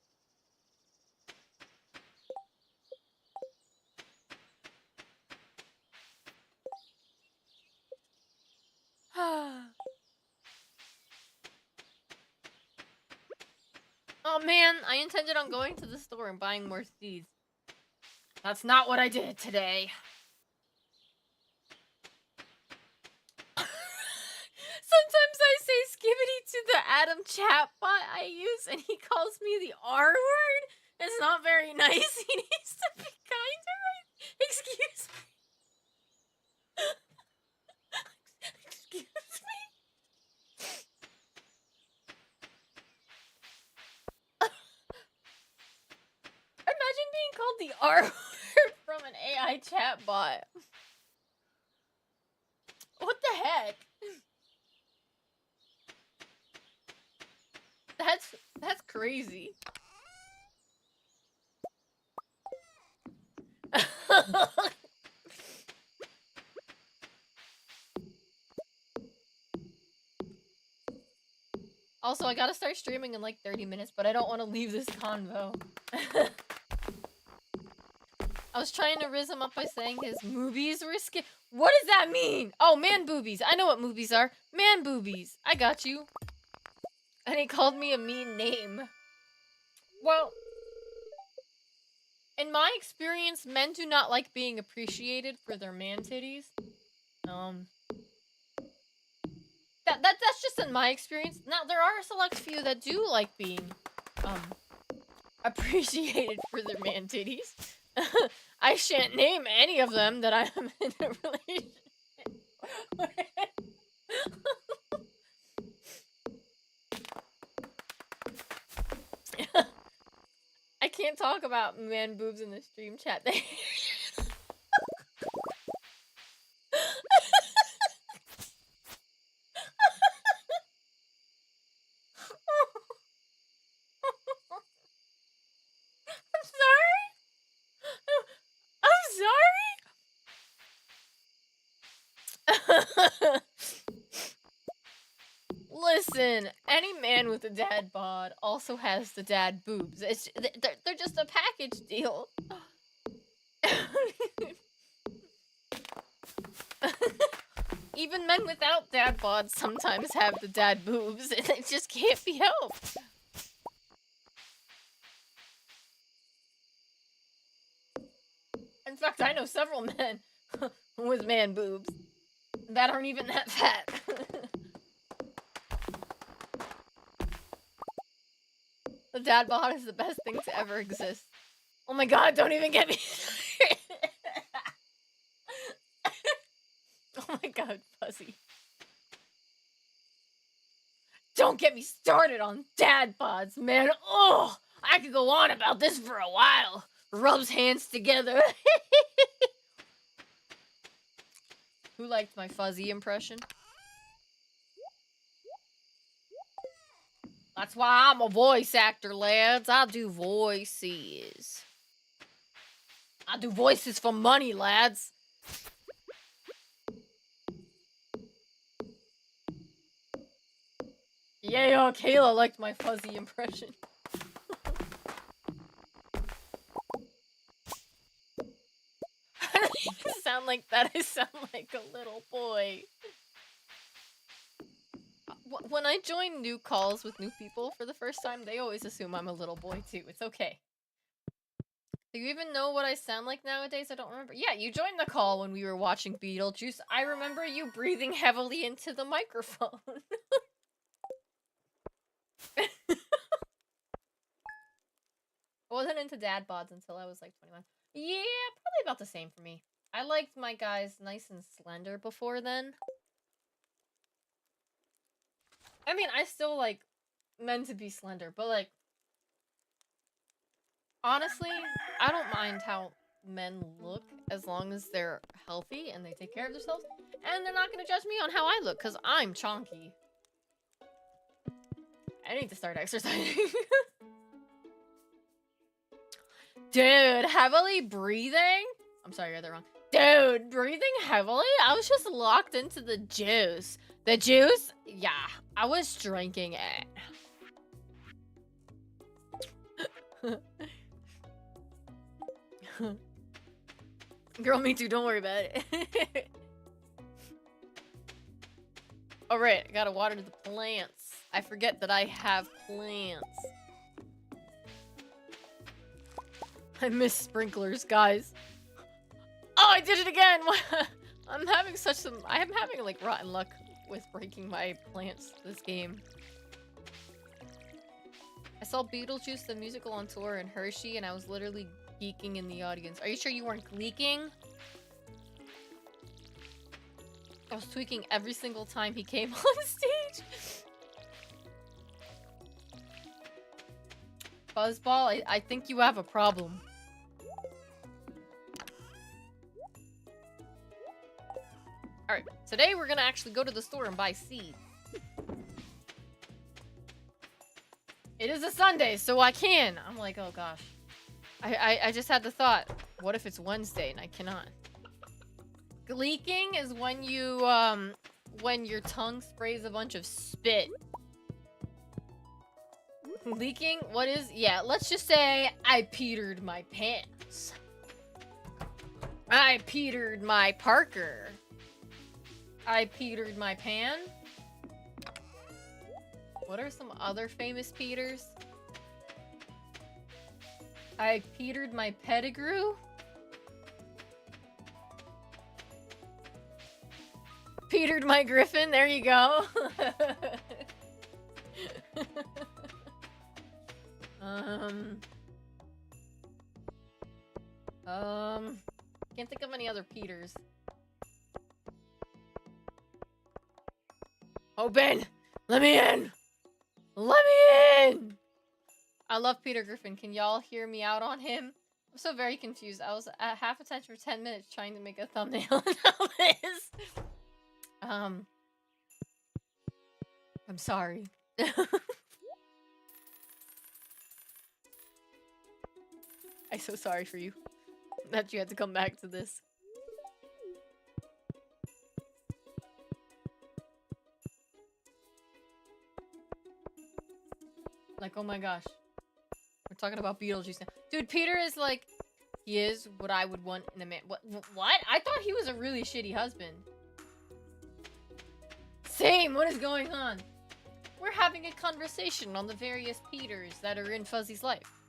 Oh man, I intended on going to the store and buying more seeds. That's not what I did today. Sometimes I say skibbity to the Adam chatbot I use, and he calls me the R word. It's not very nice. He needs to be kinder. Excuse me. Excuse me. Imagine being called the R word from an AI chatbot. What the heck? That's crazy. Also, I gotta start streaming in like 30 minutes, but I don't want to leave this convo. I was trying to rizz him up by saying his movies were What does that mean? Oh, man boobies. I know what movies are. Man boobies. I got you. And he called me a mean name. Well, in my experience, men do not like being appreciated for their man titties. That's just in my experience. Now, there are a select few that do like being, appreciated for their man titties. I shan't name any of them that I am in a relationship with. I can't talk about man boobs in the stream chat. Listen, any man with a dad bod also has the dad boobs. They're just a package deal. Even men without dad bods sometimes have the dad boobs, and it just can't be helped. In fact, I know several men with man boobs that aren't even that fat. The dad bod is the best thing to ever exist. Oh my god, don't even get me started. Oh my god, Fuzzy. Don't get me started on dad bods, man. Oh, I could go on about this for a while. Rubs hands together. Who liked my Fuzzy impression? That's why I'm a voice actor, lads. I do voices. I do voices for money, lads. Yeah, Kayla liked my Fuzzy impression. sound like that. I sound like a little boy. When I join new calls with new people for the first time, they always assume I'm a little boy too. It's okay. Do you even know what I sound like nowadays? I don't remember. Yeah, you joined the call when we were watching Beetlejuice. I remember you breathing heavily into the microphone. I wasn't into dad bods until I was like 21. Yeah, probably about the same for me. I liked my guys nice and slender before then. I mean, I still like men to be slender, but like, honestly, I don't mind how men look as long as they're healthy and they take care of themselves, and they're not gonna judge me on how I look because I'm chonky. I need to start exercising. Dude, heavily breathing? I'm sorry, I got that wrong. Dude, breathing heavily? I was just locked into the juice. The juice? Yeah, I was drinking it. Girl, me too, don't worry about it. Alright, I gotta water the plants. I forget that I have plants. I miss sprinklers, guys. Oh, I did it again! I'm having like rotten luck with breaking my plants this game. I saw Beetlejuice the musical on tour in Hershey and I was literally geeking in the audience. Are you sure you weren't gleeking? I was tweaking every single time he came on stage. Buzzball, I think you have a problem. Alright, today we're gonna actually go to the store and buy seed. It is a Sunday, so I can! I'm like, oh gosh. I just had the thought, what if it's Wednesday and I cannot? Gleeking is when you, when your tongue sprays a bunch of spit. Leaking? What is? Yeah, let's just say I petered my pants. I petered my Parker. I petered my pan. What are some other famous Peters? I petered my Pettigrew. Petered my Griffin, there you go. Can't think of any other Peters. Open! Let me in! Let me in! I love Peter Griffin. Can y'all hear me out on him? I'm so very confused. I was at half attention for 10 minutes trying to make a thumbnail and now this. I'm sorry. I'm so sorry for you that you had to come back to this. Like, oh my gosh. We're talking about Beetlejuice now. Dude, Peter is like, he is what I would want in a man. What? I thought he was a really shitty husband. Same, what is going on? We're having a conversation on the various Peters that are in Fuzzy's life.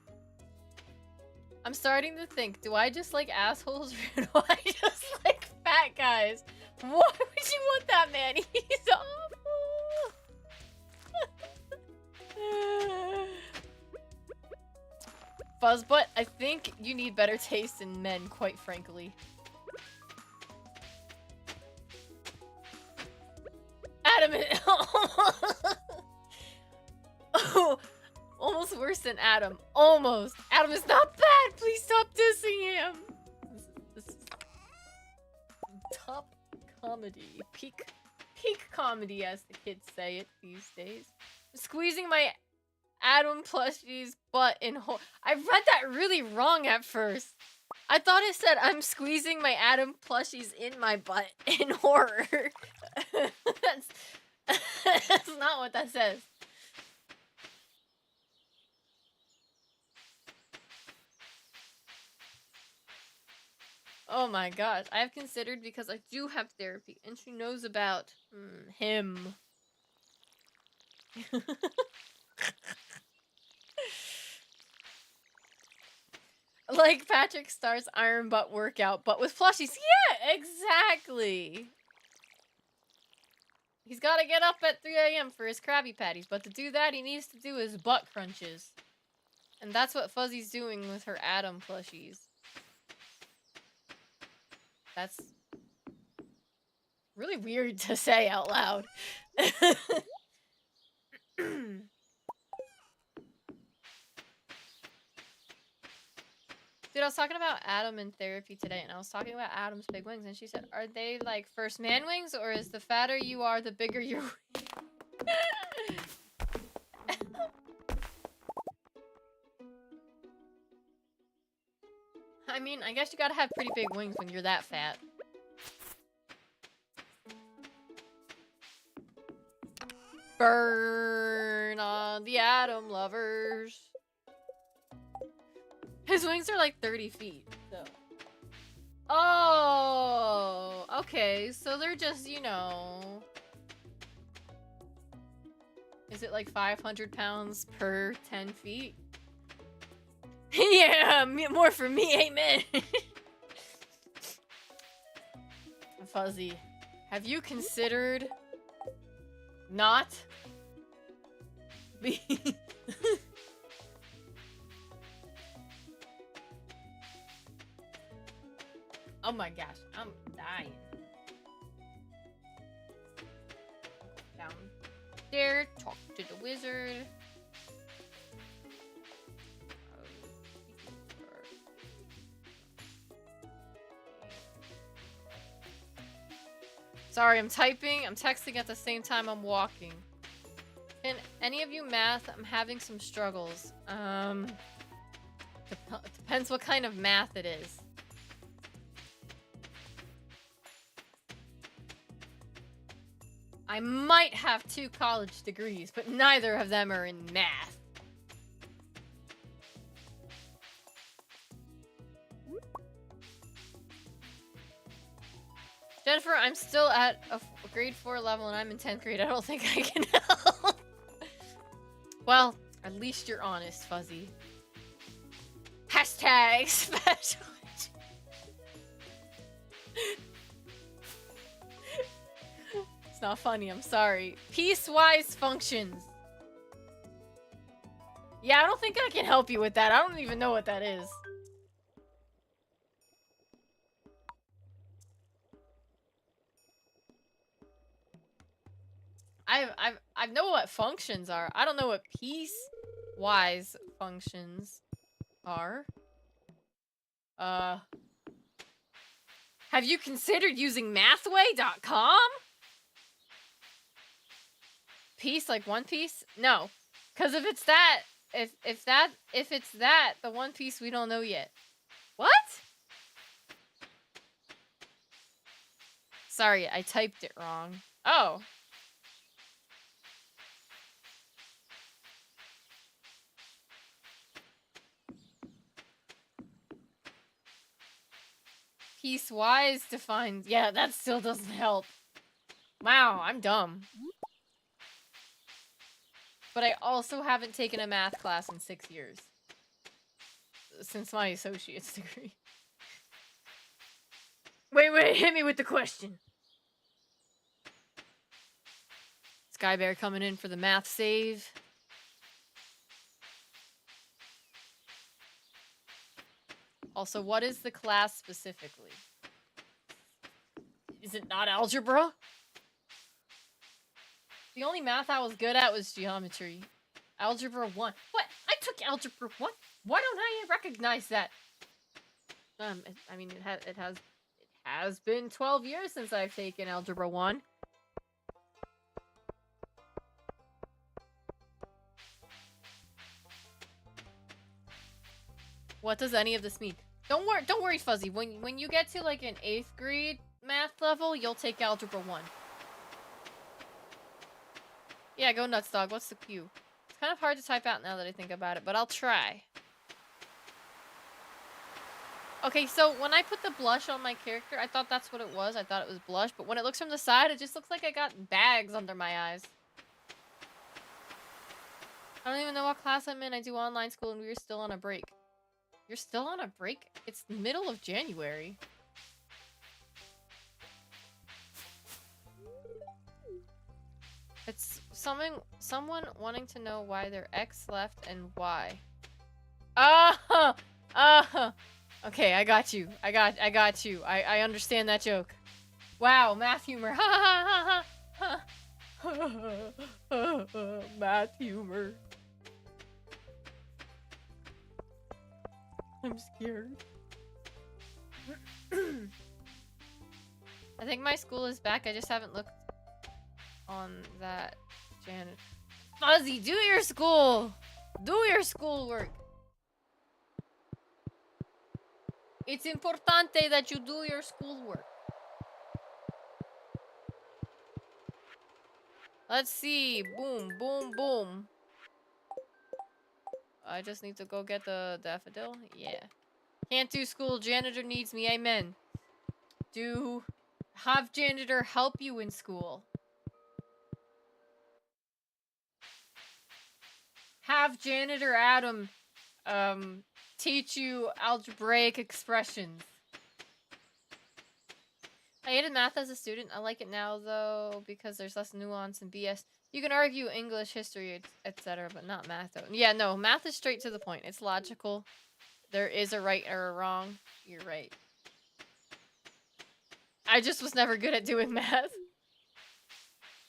I'm starting to think, do I just like assholes or do I just like fat guys? Why would you want that man? He's awful. Fuzzbutt, I think you need better taste in men, quite frankly. Adam is oh, almost worse than Adam. Almost. Adam is not bad. Please stop dissing him. This is top comedy. Peak comedy, as the kids say it these days. I'm squeezing my Adam plushie's butt in hole. I read that really wrong at first. I thought it said I'm squeezing my Adam plushies in my butt in horror. That's not what that says. Oh my gosh. I have considered because I do have therapy and she knows about him. Like Patrick Star's Iron Butt workout, but with plushies. Yeah, exactly. He's got to get up at 3 a.m. for his Krabby Patties, but to do that, he needs to do his butt crunches. And that's what Fuzzy's doing with her Adam plushies. That's really weird to say out loud. Dude, I was talking about Adam in therapy today, and I was talking about Adam's big wings, and she said, are they like first man wings, or is the fatter you are, the bigger your wings? I mean, I guess you gotta have pretty big wings when you're that fat. Burn on the Adam lovers. His wings are like 30 feet, so. Oh, okay, so they're just, you know. Is it like 500 pounds per 10 feet? Yeah, more for me, amen. Fuzzy, have you considered not be Oh my gosh, I'm dying. Down there, talk to the wizard. Sorry, I'm typing. I'm texting at the same time I'm walking. Can any of you math? I'm having some struggles. Depends what kind of math it is. I might have 2 college degrees, but neither of them are in math. Jennifer, I'm still at a grade 4 level and I'm in 10th grade. I don't think I can help. Well, at least you're honest, Fuzzy. Hashtag special. It's not funny, I'm sorry. Piecewise functions. Yeah, I don't think I can help you with that. I don't even know what that is. I know what functions are. I don't know what piecewise functions are. Have you considered using mathway.com? Piece like One Piece? No. Cause if it's that, if it's that, the One Piece we don't know yet. What? Sorry, I typed it wrong. Oh. Piecewise defined. Yeah, that still doesn't help. Wow, I'm dumb. But I also haven't taken a math class in 6 years. Since my associate's degree. Wait, hit me with the question. Sky Bear coming in for the math save. Also, what is the class specifically? Is it not algebra? The only math I was good at was geometry. Algebra 1. What? I took Algebra 1? Why don't I recognize that? I mean, it has been 12 years since I've taken Algebra 1. What does any of this mean? Don't worry, Fuzzy. When you get to like an 8th grade math level, you'll take Algebra 1. Yeah, go nuts, dog. What's the cue? It's kind of hard to type out now that I think about it, but I'll try. Okay, so when I put the blush on my character, I thought that's what it was. I thought it was blush, but when it looks from the side, it just looks like I got bags under my eyes. I don't even know what class I'm in. I do online school and we're still on a break. You're still on a break? It's the middle of January. It's someone wanting to know why their ex left and why. Ah! Okay, I got you. I got you. I understand that joke. Wow, math humor. Ha ha ha ha. Math humor. I'm scared. I think my school is back. I just haven't looked on that. Janet. Fuzzy, do your school! Do your schoolwork! It's importante that you do your schoolwork. Let's see. Boom, boom, boom. I just need to go get the daffodil. Yeah. Can't do school. Janitor needs me. Amen. Have janitor help you in school. Have janitor Adam teach you algebraic expressions. I hated math as a student. I like it now though because there's less nuance and BS. You can argue English, history, etc., but not math though. Yeah, no, math is straight to the point. It's logical. There is a right or a wrong. You're right. I just was never good at doing math.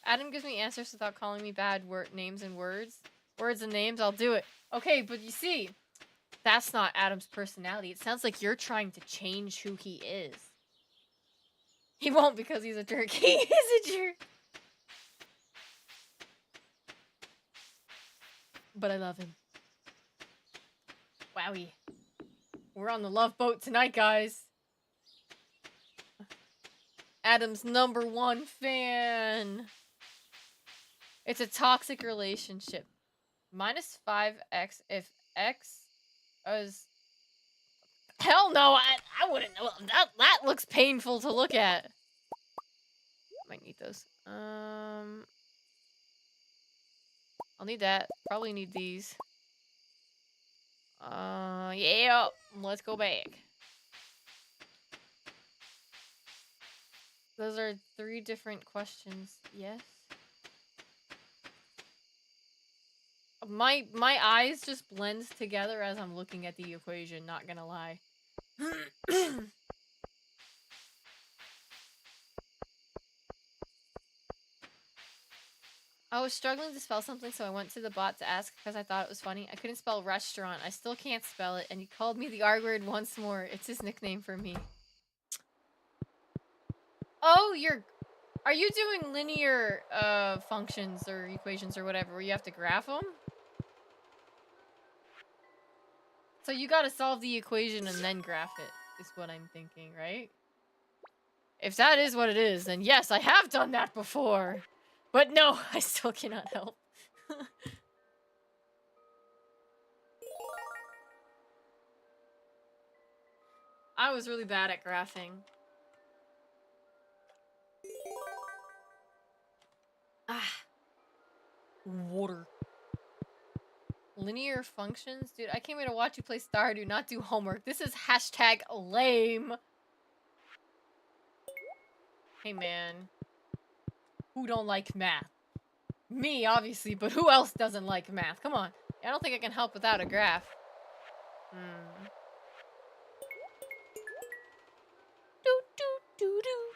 Adam gives me answers without calling me bad names and words. Words and names, I'll do it. Okay, but you see, that's not Adam's personality. It sounds like you're trying to change who he is. He won't because he's a jerk. He is a jerk. But I love him. Wowie. We're on the love boat tonight, guys. Adam's #1 fan. It's a toxic relationship. -5x if x is... Hell no, I wouldn't know. That looks painful to look at. Might need those. I'll need that. Probably need these. Yeah. Let's go back. Those are 3 different questions. Yes. My eyes just blend together as I'm looking at the equation, not gonna lie. I was struggling to spell something, so I went to the bot to ask because I thought it was funny. I couldn't spell restaurant. I still can't spell it, and he called me the R word once more. It's his nickname for me. Oh, are you doing linear functions or equations or whatever where you have to graph them? So you gotta solve the equation and then graph it, is what I'm thinking, right? If that is what it is, then yes, I have done that before. But no, I still cannot help. I was really bad at graphing. Water. Linear functions? Dude, I came here to watch you play Stardew, not do homework. This is #lame. Hey, man. Who don't like math? Me, obviously, but who else doesn't like math? Come on. I don't think I can help without a graph. Do, do, do, do.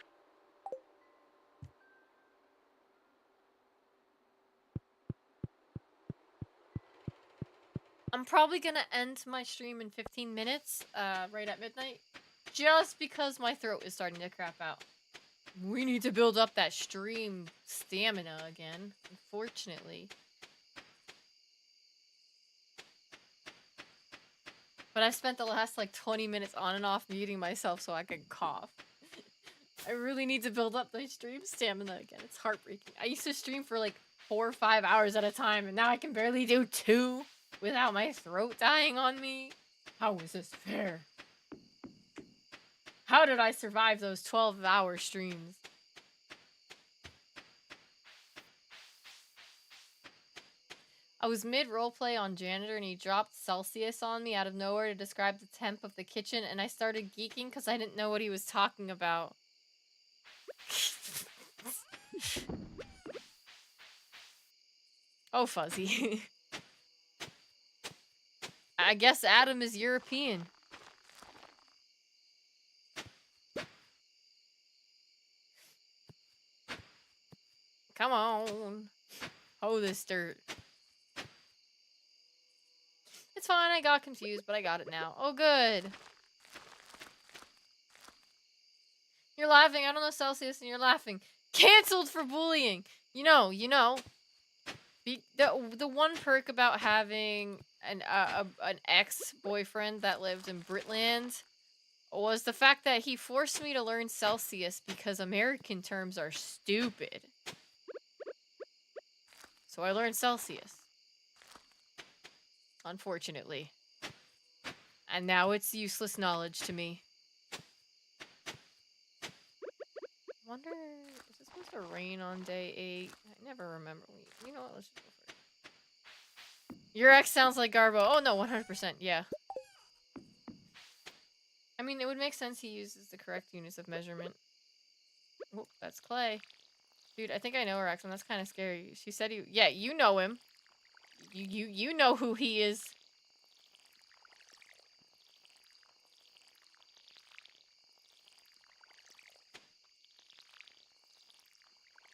I'm probably gonna end my stream in 15 minutes, right at midnight, just because my throat is starting to crap out. We need to build up that stream stamina again, unfortunately. But I spent the last, like, 20 minutes on and off muting myself so I could cough. I really need to build up my stream stamina again. It's heartbreaking. I used to stream for, like, 4 or 5 hours at a time, and now I can barely do 2 without my throat dying on me. How is this fair? How did I survive those 12-hour streams? I was mid-roleplay on janitor and he dropped Celsius on me out of nowhere to describe the temp of the kitchen and I started geeking because I didn't know what he was talking about. Oh, Fuzzy. I guess Adam is European. Come on. Hoe this dirt. It's fine, I got confused, but I got it now. Oh, good. You're laughing. I don't know Celsius, and you're laughing. Cancelled for bullying. You know. The one perk about having an ex-boyfriend that lived in Britland was the fact that he forced me to learn Celsius because American terms are stupid. So I learned Celsius. Unfortunately. And now it's useless knowledge to me. I wonder, is it supposed to rain on day 8? I never remember. You know what? Let's just go for it. Your ex sounds like Garbo. Oh no, 100%. Yeah. I mean, it would make sense he uses the correct units of measurement. Oh, that's Clay. Dude, I think I know her ex, and that's kind of scary. She said he... Yeah, you know him. You know who he is.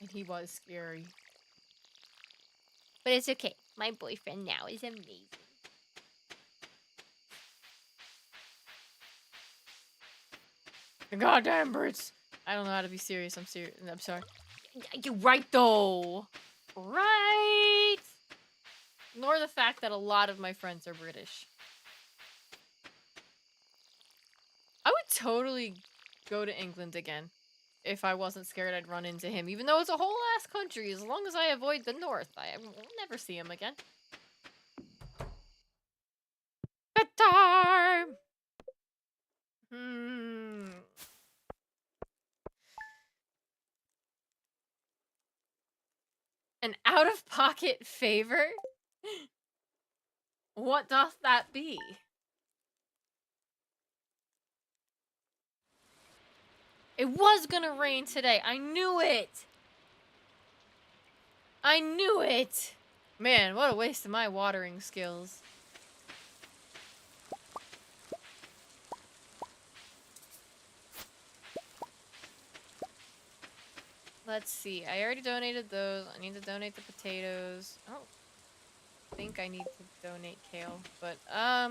And he was scary. But it's okay. My boyfriend now is amazing. Goddamn Brits. I don't know how to be serious. I'm serious. I'm sorry. You're right, though. Right. Nor the fact that a lot of my friends are British. I would totally go to England again. If I wasn't scared I'd run into him. Even though it's a whole ass country. As long as I avoid the north. I will never see him again. Bedtime! An out-of-pocket favor? What doth that be? It was gonna rain today. I knew it! I knew it! Man, what a waste of my watering skills. Let's see. I already donated those. I need to donate the potatoes. I don't think I need to donate kale, but, I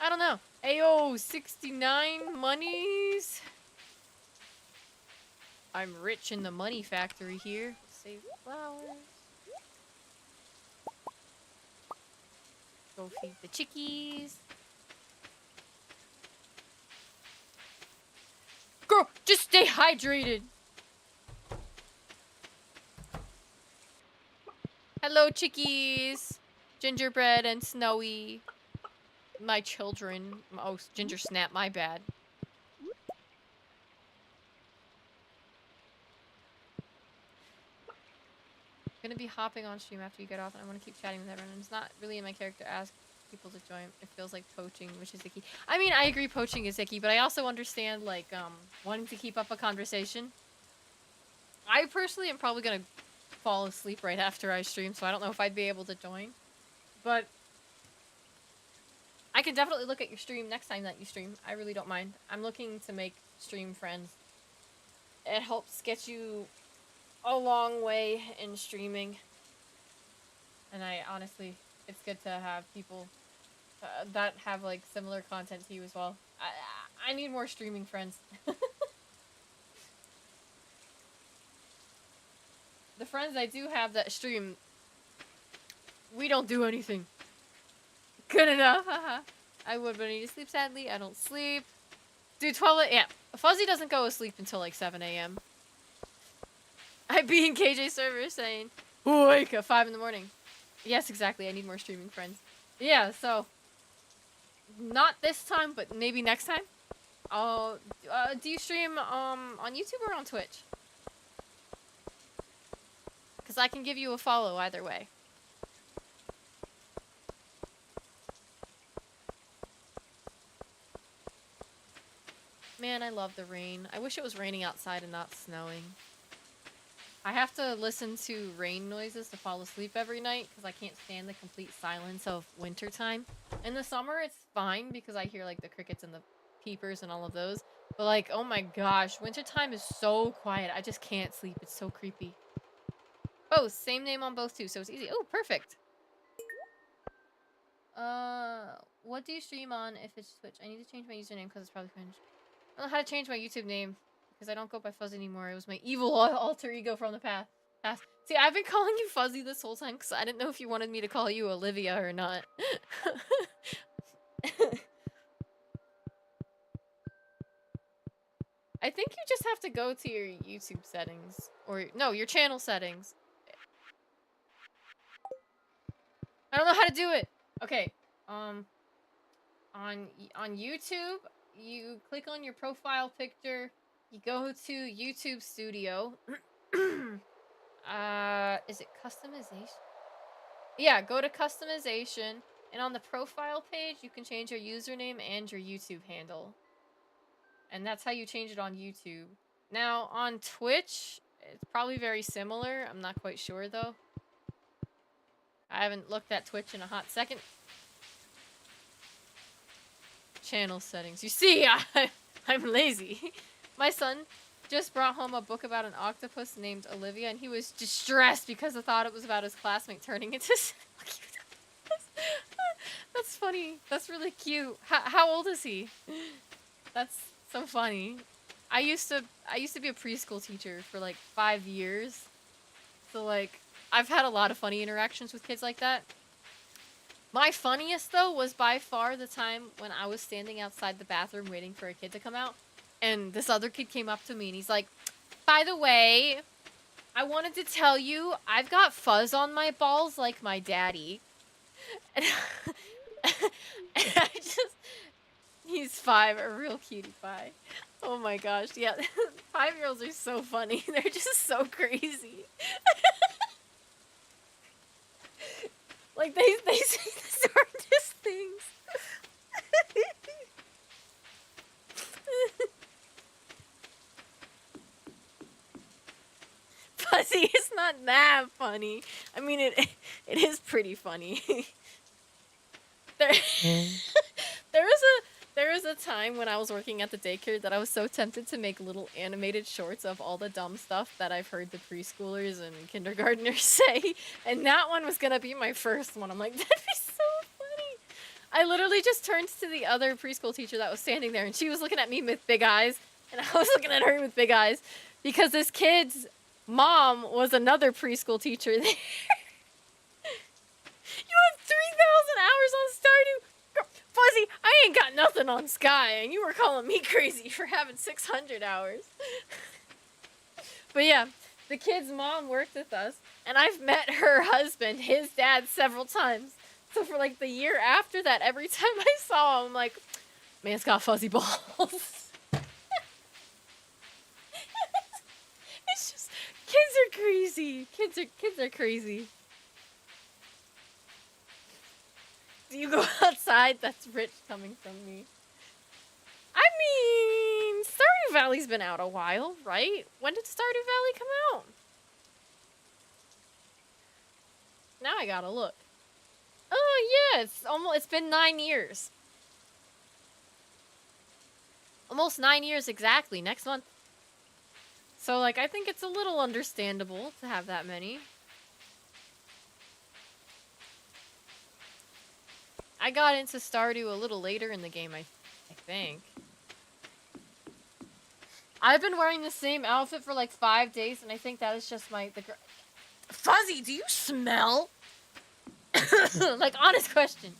don't know. Ayo, 69 monies? I'm rich in the money factory here. Save flowers. Go feed the chickies. Girl, just stay hydrated. Hello, chickies. Gingerbread and Snowy. My children. Oh, Ginger Snap, my bad. I'm gonna be hopping on stream after you get off, and I want to keep chatting with everyone. It's not really in my character to ask people to join. It feels like poaching, which is icky. I mean, I agree poaching is icky, but I also understand, like, wanting to keep up a conversation. I personally am probably gonna fall asleep right after I stream, so I don't know if I'd be able to join. But I can definitely look at your stream next time that you stream. I really don't mind. I'm looking to make stream friends. It helps get you a long way in streaming. And I honestly, it's good to have people that have like similar content to you as well. I need more streaming friends. The friends I do have that stream, we don't do anything. Good enough, haha. I would, but I need to sleep sadly. I don't sleep. Dude, 12 yeah. Fuzzy doesn't go to sleep until like 7 a.m. I'd be in KJ server saying, wake at 5 in the morning. Yes, exactly. I need more streaming friends. Yeah, so not this time, but maybe next time. I'll. Do you stream on YouTube or on Twitch? Because I can give you a follow either way. Man, I love the rain. I wish it was raining outside and not snowing. I have to listen to rain noises to fall asleep every night because I can't stand the complete silence of wintertime. In the summer, it's fine because I hear like the crickets and the peepers and all of those. But like, oh my gosh, wintertime is so quiet. I just can't sleep. It's so creepy. Both, same name on both too, so it's easy. Oh, perfect. What do you stream on if it's Twitch? I need to change my username because it's probably cringe. I don't know how to change my YouTube name because I don't go by Fuzzy anymore. It was my evil alter ego from the past. See, I've been calling you Fuzzy this whole time because I didn't know if you wanted me to call you Olivia or not. I think you just have to go to your YouTube settings. Or, no, your channel settings. I don't know how to do it! Okay, on YouTube, you click on your profile picture, you go to YouTube Studio. Is it customization? Yeah, go to customization, and on the profile page, you can change your username and your YouTube handle. And that's how you change it on YouTube. Now, on Twitch, it's probably very similar. I'm not quite sure, though. I haven't looked at Twitch in a hot second. Channel settings. You see, I'm lazy. My son just brought home a book about an octopus named Olivia, and he was distressed because I thought it was about his classmate turning into... That's funny. That's really cute. How old is he? That's so funny. I used to be a preschool teacher for like 5 years. So like, I've had a lot of funny interactions with kids like that. My funniest, though, was by far the time when I was standing outside the bathroom waiting for a kid to come out. And this other kid came up to me and he's like, by the way, I wanted to tell you, I've got fuzz on my balls like my daddy. And I just... He's 5, a real cutie pie. Oh my gosh, yeah. 5-year-olds are so funny. They're just so crazy. Like, they say the darndest things. Fuzzy, it's not that funny. I mean, it is pretty funny. There was a time when I was working at the daycare that I was so tempted to make little animated shorts of all the dumb stuff that I've heard the preschoolers and kindergartners say, and that one was gonna be my first one. I'm like, that'd be so funny. I literally just turned to the other preschool teacher that was standing there, and she was looking at me with big eyes, and I was looking at her with big eyes, because this kid's mom was another preschool teacher there. You have 3,000 hours on Stardew? Fuzzy, I ain't got nothing on Sky, and you were calling me crazy for having 600 hours. But yeah, the kid's mom worked with us, and I've met her husband, his dad, several times. So for like the year after that, every time I saw him, I'm like, man's got fuzzy balls. It's just, kids are crazy. Kids are crazy. Do you go outside? That's rich coming from me. I mean, Stardew Valley's been out a while, right? When did Stardew Valley come out? Now I gotta look. Oh yeah, it's been 9 years. Almost 9 years exactly, next month. So like, I think it's a little understandable to have that many. I got into Stardew a little later in the game, I think. I've been wearing the same outfit for like 5 days, and I think that is just Fuzzy, do you smell? Like, honest question.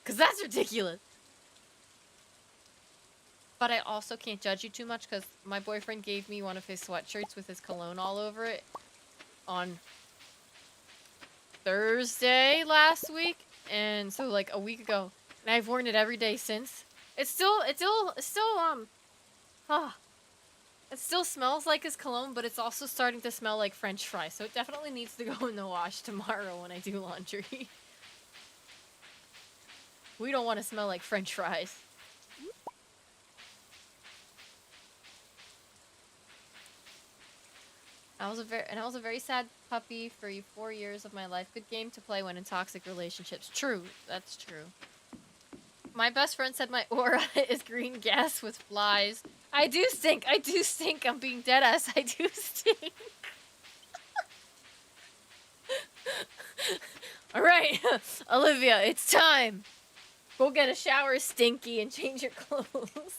Because that's ridiculous. But I also can't judge you too much, because my boyfriend gave me one of his sweatshirts with his cologne all over it on Thursday last week, and so like a week ago, and I've worn it every day since. It still it still smells like his cologne, but it's also starting to smell like French fries, so it definitely needs to go in the wash tomorrow when I do laundry. We don't want to smell like French fries. I was a very sad puppy for 4 years of my life. Good game to play when in toxic relationships. True, that's true. My best friend said my aura is green gas with flies. I do stink. I'm being deadass. I do stink. Alright, Olivia, it's time. Go get a shower, Stinky, and change your clothes.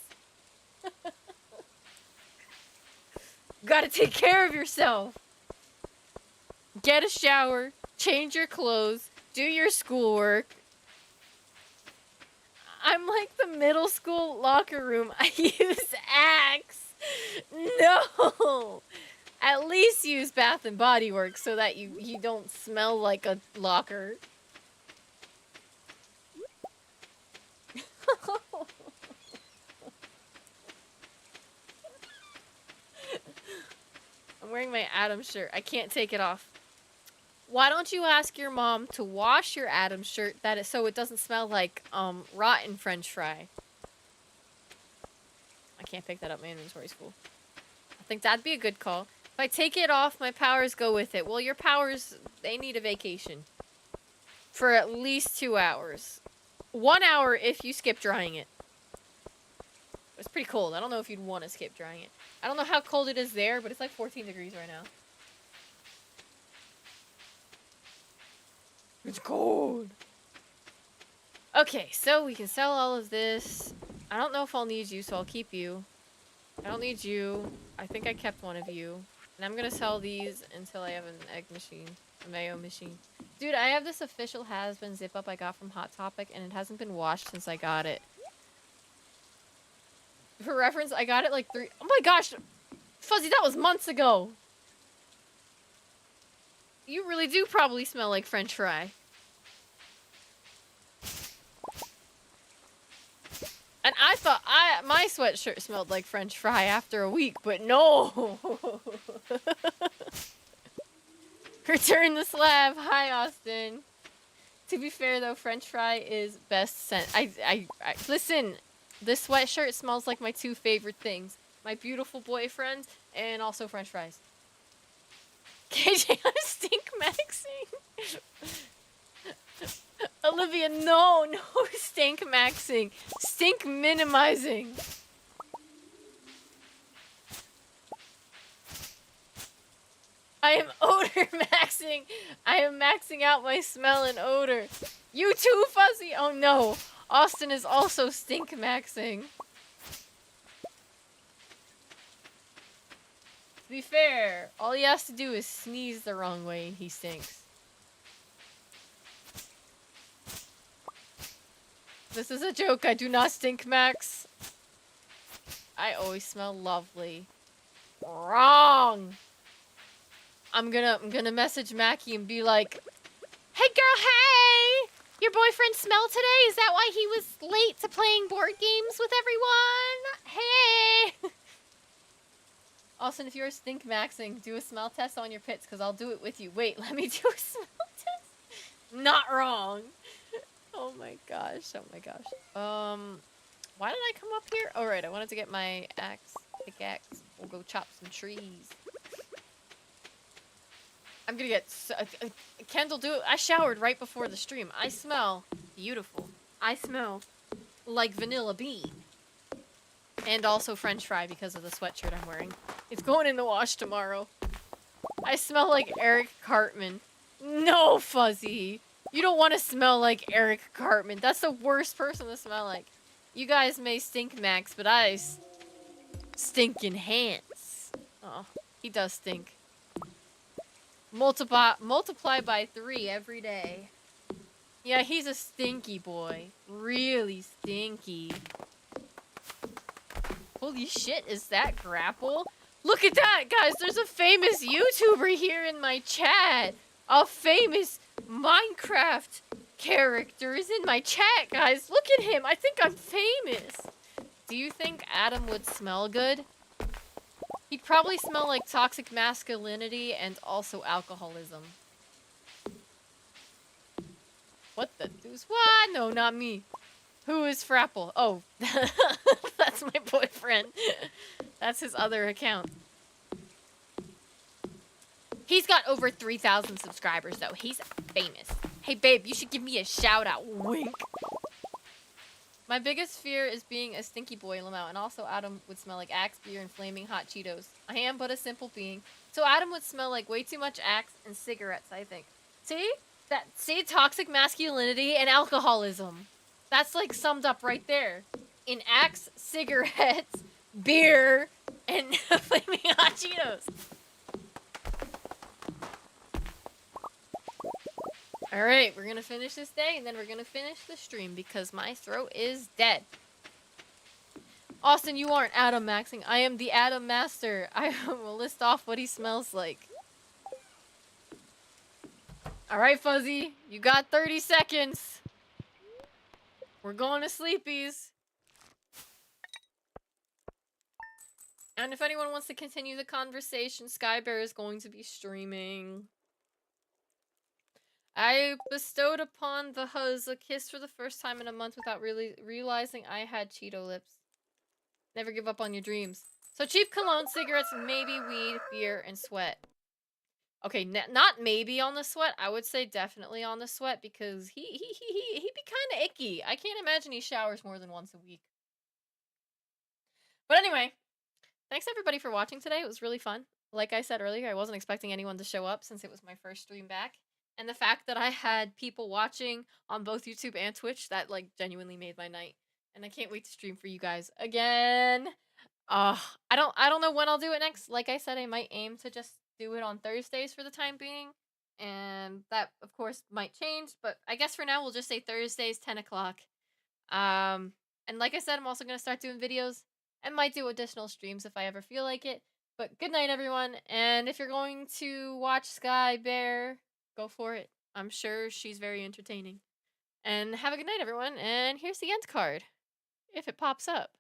Gotta take care of yourself. Get a shower, change your clothes, do your schoolwork. I'm like the middle school locker room. I use Axe. No! At least use Bath and Body Works so that you don't smell like a locker. I'm wearing my Adam shirt. I can't take it off. Why don't you ask your mom to wash your Adam shirt so it doesn't smell like rotten French fry? I can't pick that up. My inventory's full. I think that'd be a good call. If I take it off, my powers go with it. Well, your powers, they need a vacation. For at least 2 hours. 1 hour if you skip drying it. It's pretty cold. I don't know if you'd want to skip drying it. I don't know how cold it is there, but it's like 14 degrees right now. It's cold. Okay, so we can sell all of this. I don't know if I'll need you, so I'll keep you. I don't need you. I think I kept one of you. And I'm gonna sell these until I have an egg machine. A mayo machine. Dude, I have this official has-been zip-up I got from Hot Topic, and it hasn't been washed since I got it. For reference, I got it like oh my gosh! Fuzzy, that was months ago! You really do probably smell like French fry. And I thought my sweatshirt smelled like French fry after a week, but no! Return the slab. Hi, Austin. To be fair, though, French fry is best scent. Listen, this sweatshirt smells like my 2 favorite things. My beautiful boyfriend and also French fries. KJ, I'm stink maxing. Olivia, no stink maxing. Stink minimizing. I am odor maxing. I am maxing out my smell and odor. You too, Fuzzy? Oh no. Austin is also stink maxing. To be fair, all he has to do is sneeze the wrong way and he stinks. This is a joke. I do not stink max. I always smell lovely. Wrong. I'm gonna message Mackie and be like, "Hey girl, hey! Your boyfriend smelled today? Is that why he was late to playing board games with everyone? Hey!" Austin, if you're stink maxing, do a smell test on your pits, because I'll do it with you. Wait, let me do a smell test. Not wrong. Oh my gosh, oh my gosh. Why did I come up here? Oh right, I wanted to get my pickaxe. We'll go chop some trees. I'm gonna get Kendall, do it. I showered right before the stream. I smell beautiful. I smell like vanilla bean. And also French fry because of the sweatshirt I'm wearing. It's going in the wash tomorrow. I smell like Eric Cartman. No, Fuzzy. You don't want to smell like Eric Cartman. That's the worst person to smell like. You guys may stink max, but I stink enhance. Oh, he does stink. Multiply by 3 every day. Yeah, he's a stinky boy. Really stinky. Holy shit, is that Grapple? Look at that, guys! There's a famous YouTuber here in my chat! A famous Minecraft character is in my chat, guys. Look at him. I think I'm famous. Do you think Adam would smell good? He'd probably smell like toxic masculinity and also alcoholism. What the deuce? What? No, not me. Who is Frapple? Oh, that's my boyfriend. That's his other account. He's got over 3,000 subscribers, though. He's famous. Hey, babe, you should give me a shout out. Wink. My biggest fear is being a stinky boy, Lamau, and also Adam would smell like Axe, beer, and flaming hot Cheetos. I am but a simple being. So Adam would smell like way too much Axe and cigarettes, I think. See? See? Toxic masculinity and alcoholism. That's like summed up right there. In Axe, cigarettes, beer, and flaming hot Cheetos. Alright, we're gonna finish this day, and then we're gonna finish the stream because my throat is dead. Austin, you aren't Adam Maxing. I am the Adam Master. I will list off what he smells like. Alright, Fuzzy. You got 30 seconds. We're going to sleepies. And if anyone wants to continue the conversation, Skybear is going to be streaming. I bestowed upon the huzz a kiss for the first time in a month without really realizing I had Cheeto lips. Never give up on your dreams. So cheap cologne, cigarettes, maybe weed, beer, and sweat. Okay, not maybe on the sweat. I would say definitely on the sweat because he'd be kind of icky. I can't imagine he showers more than once a week. But anyway, thanks everybody for watching today. It was really fun. Like I said earlier, I wasn't expecting anyone to show up since it was my first stream back. And the fact that I had people watching on both YouTube and Twitch, that like genuinely made my night. And I can't wait to stream for you guys again. I don't know when I'll do it next. Like I said, I might aim to just do it on Thursdays for the time being. And that, of course, might change. But I guess for now, we'll just say Thursdays, 10 o'clock. And like I said, I'm also going to start doing videos. And might do additional streams if I ever feel like it. But good night, everyone. And if you're going to watch Sky Bear, go for it. I'm sure she's very entertaining. And have a good night, everyone. And here's the end card. If it pops up.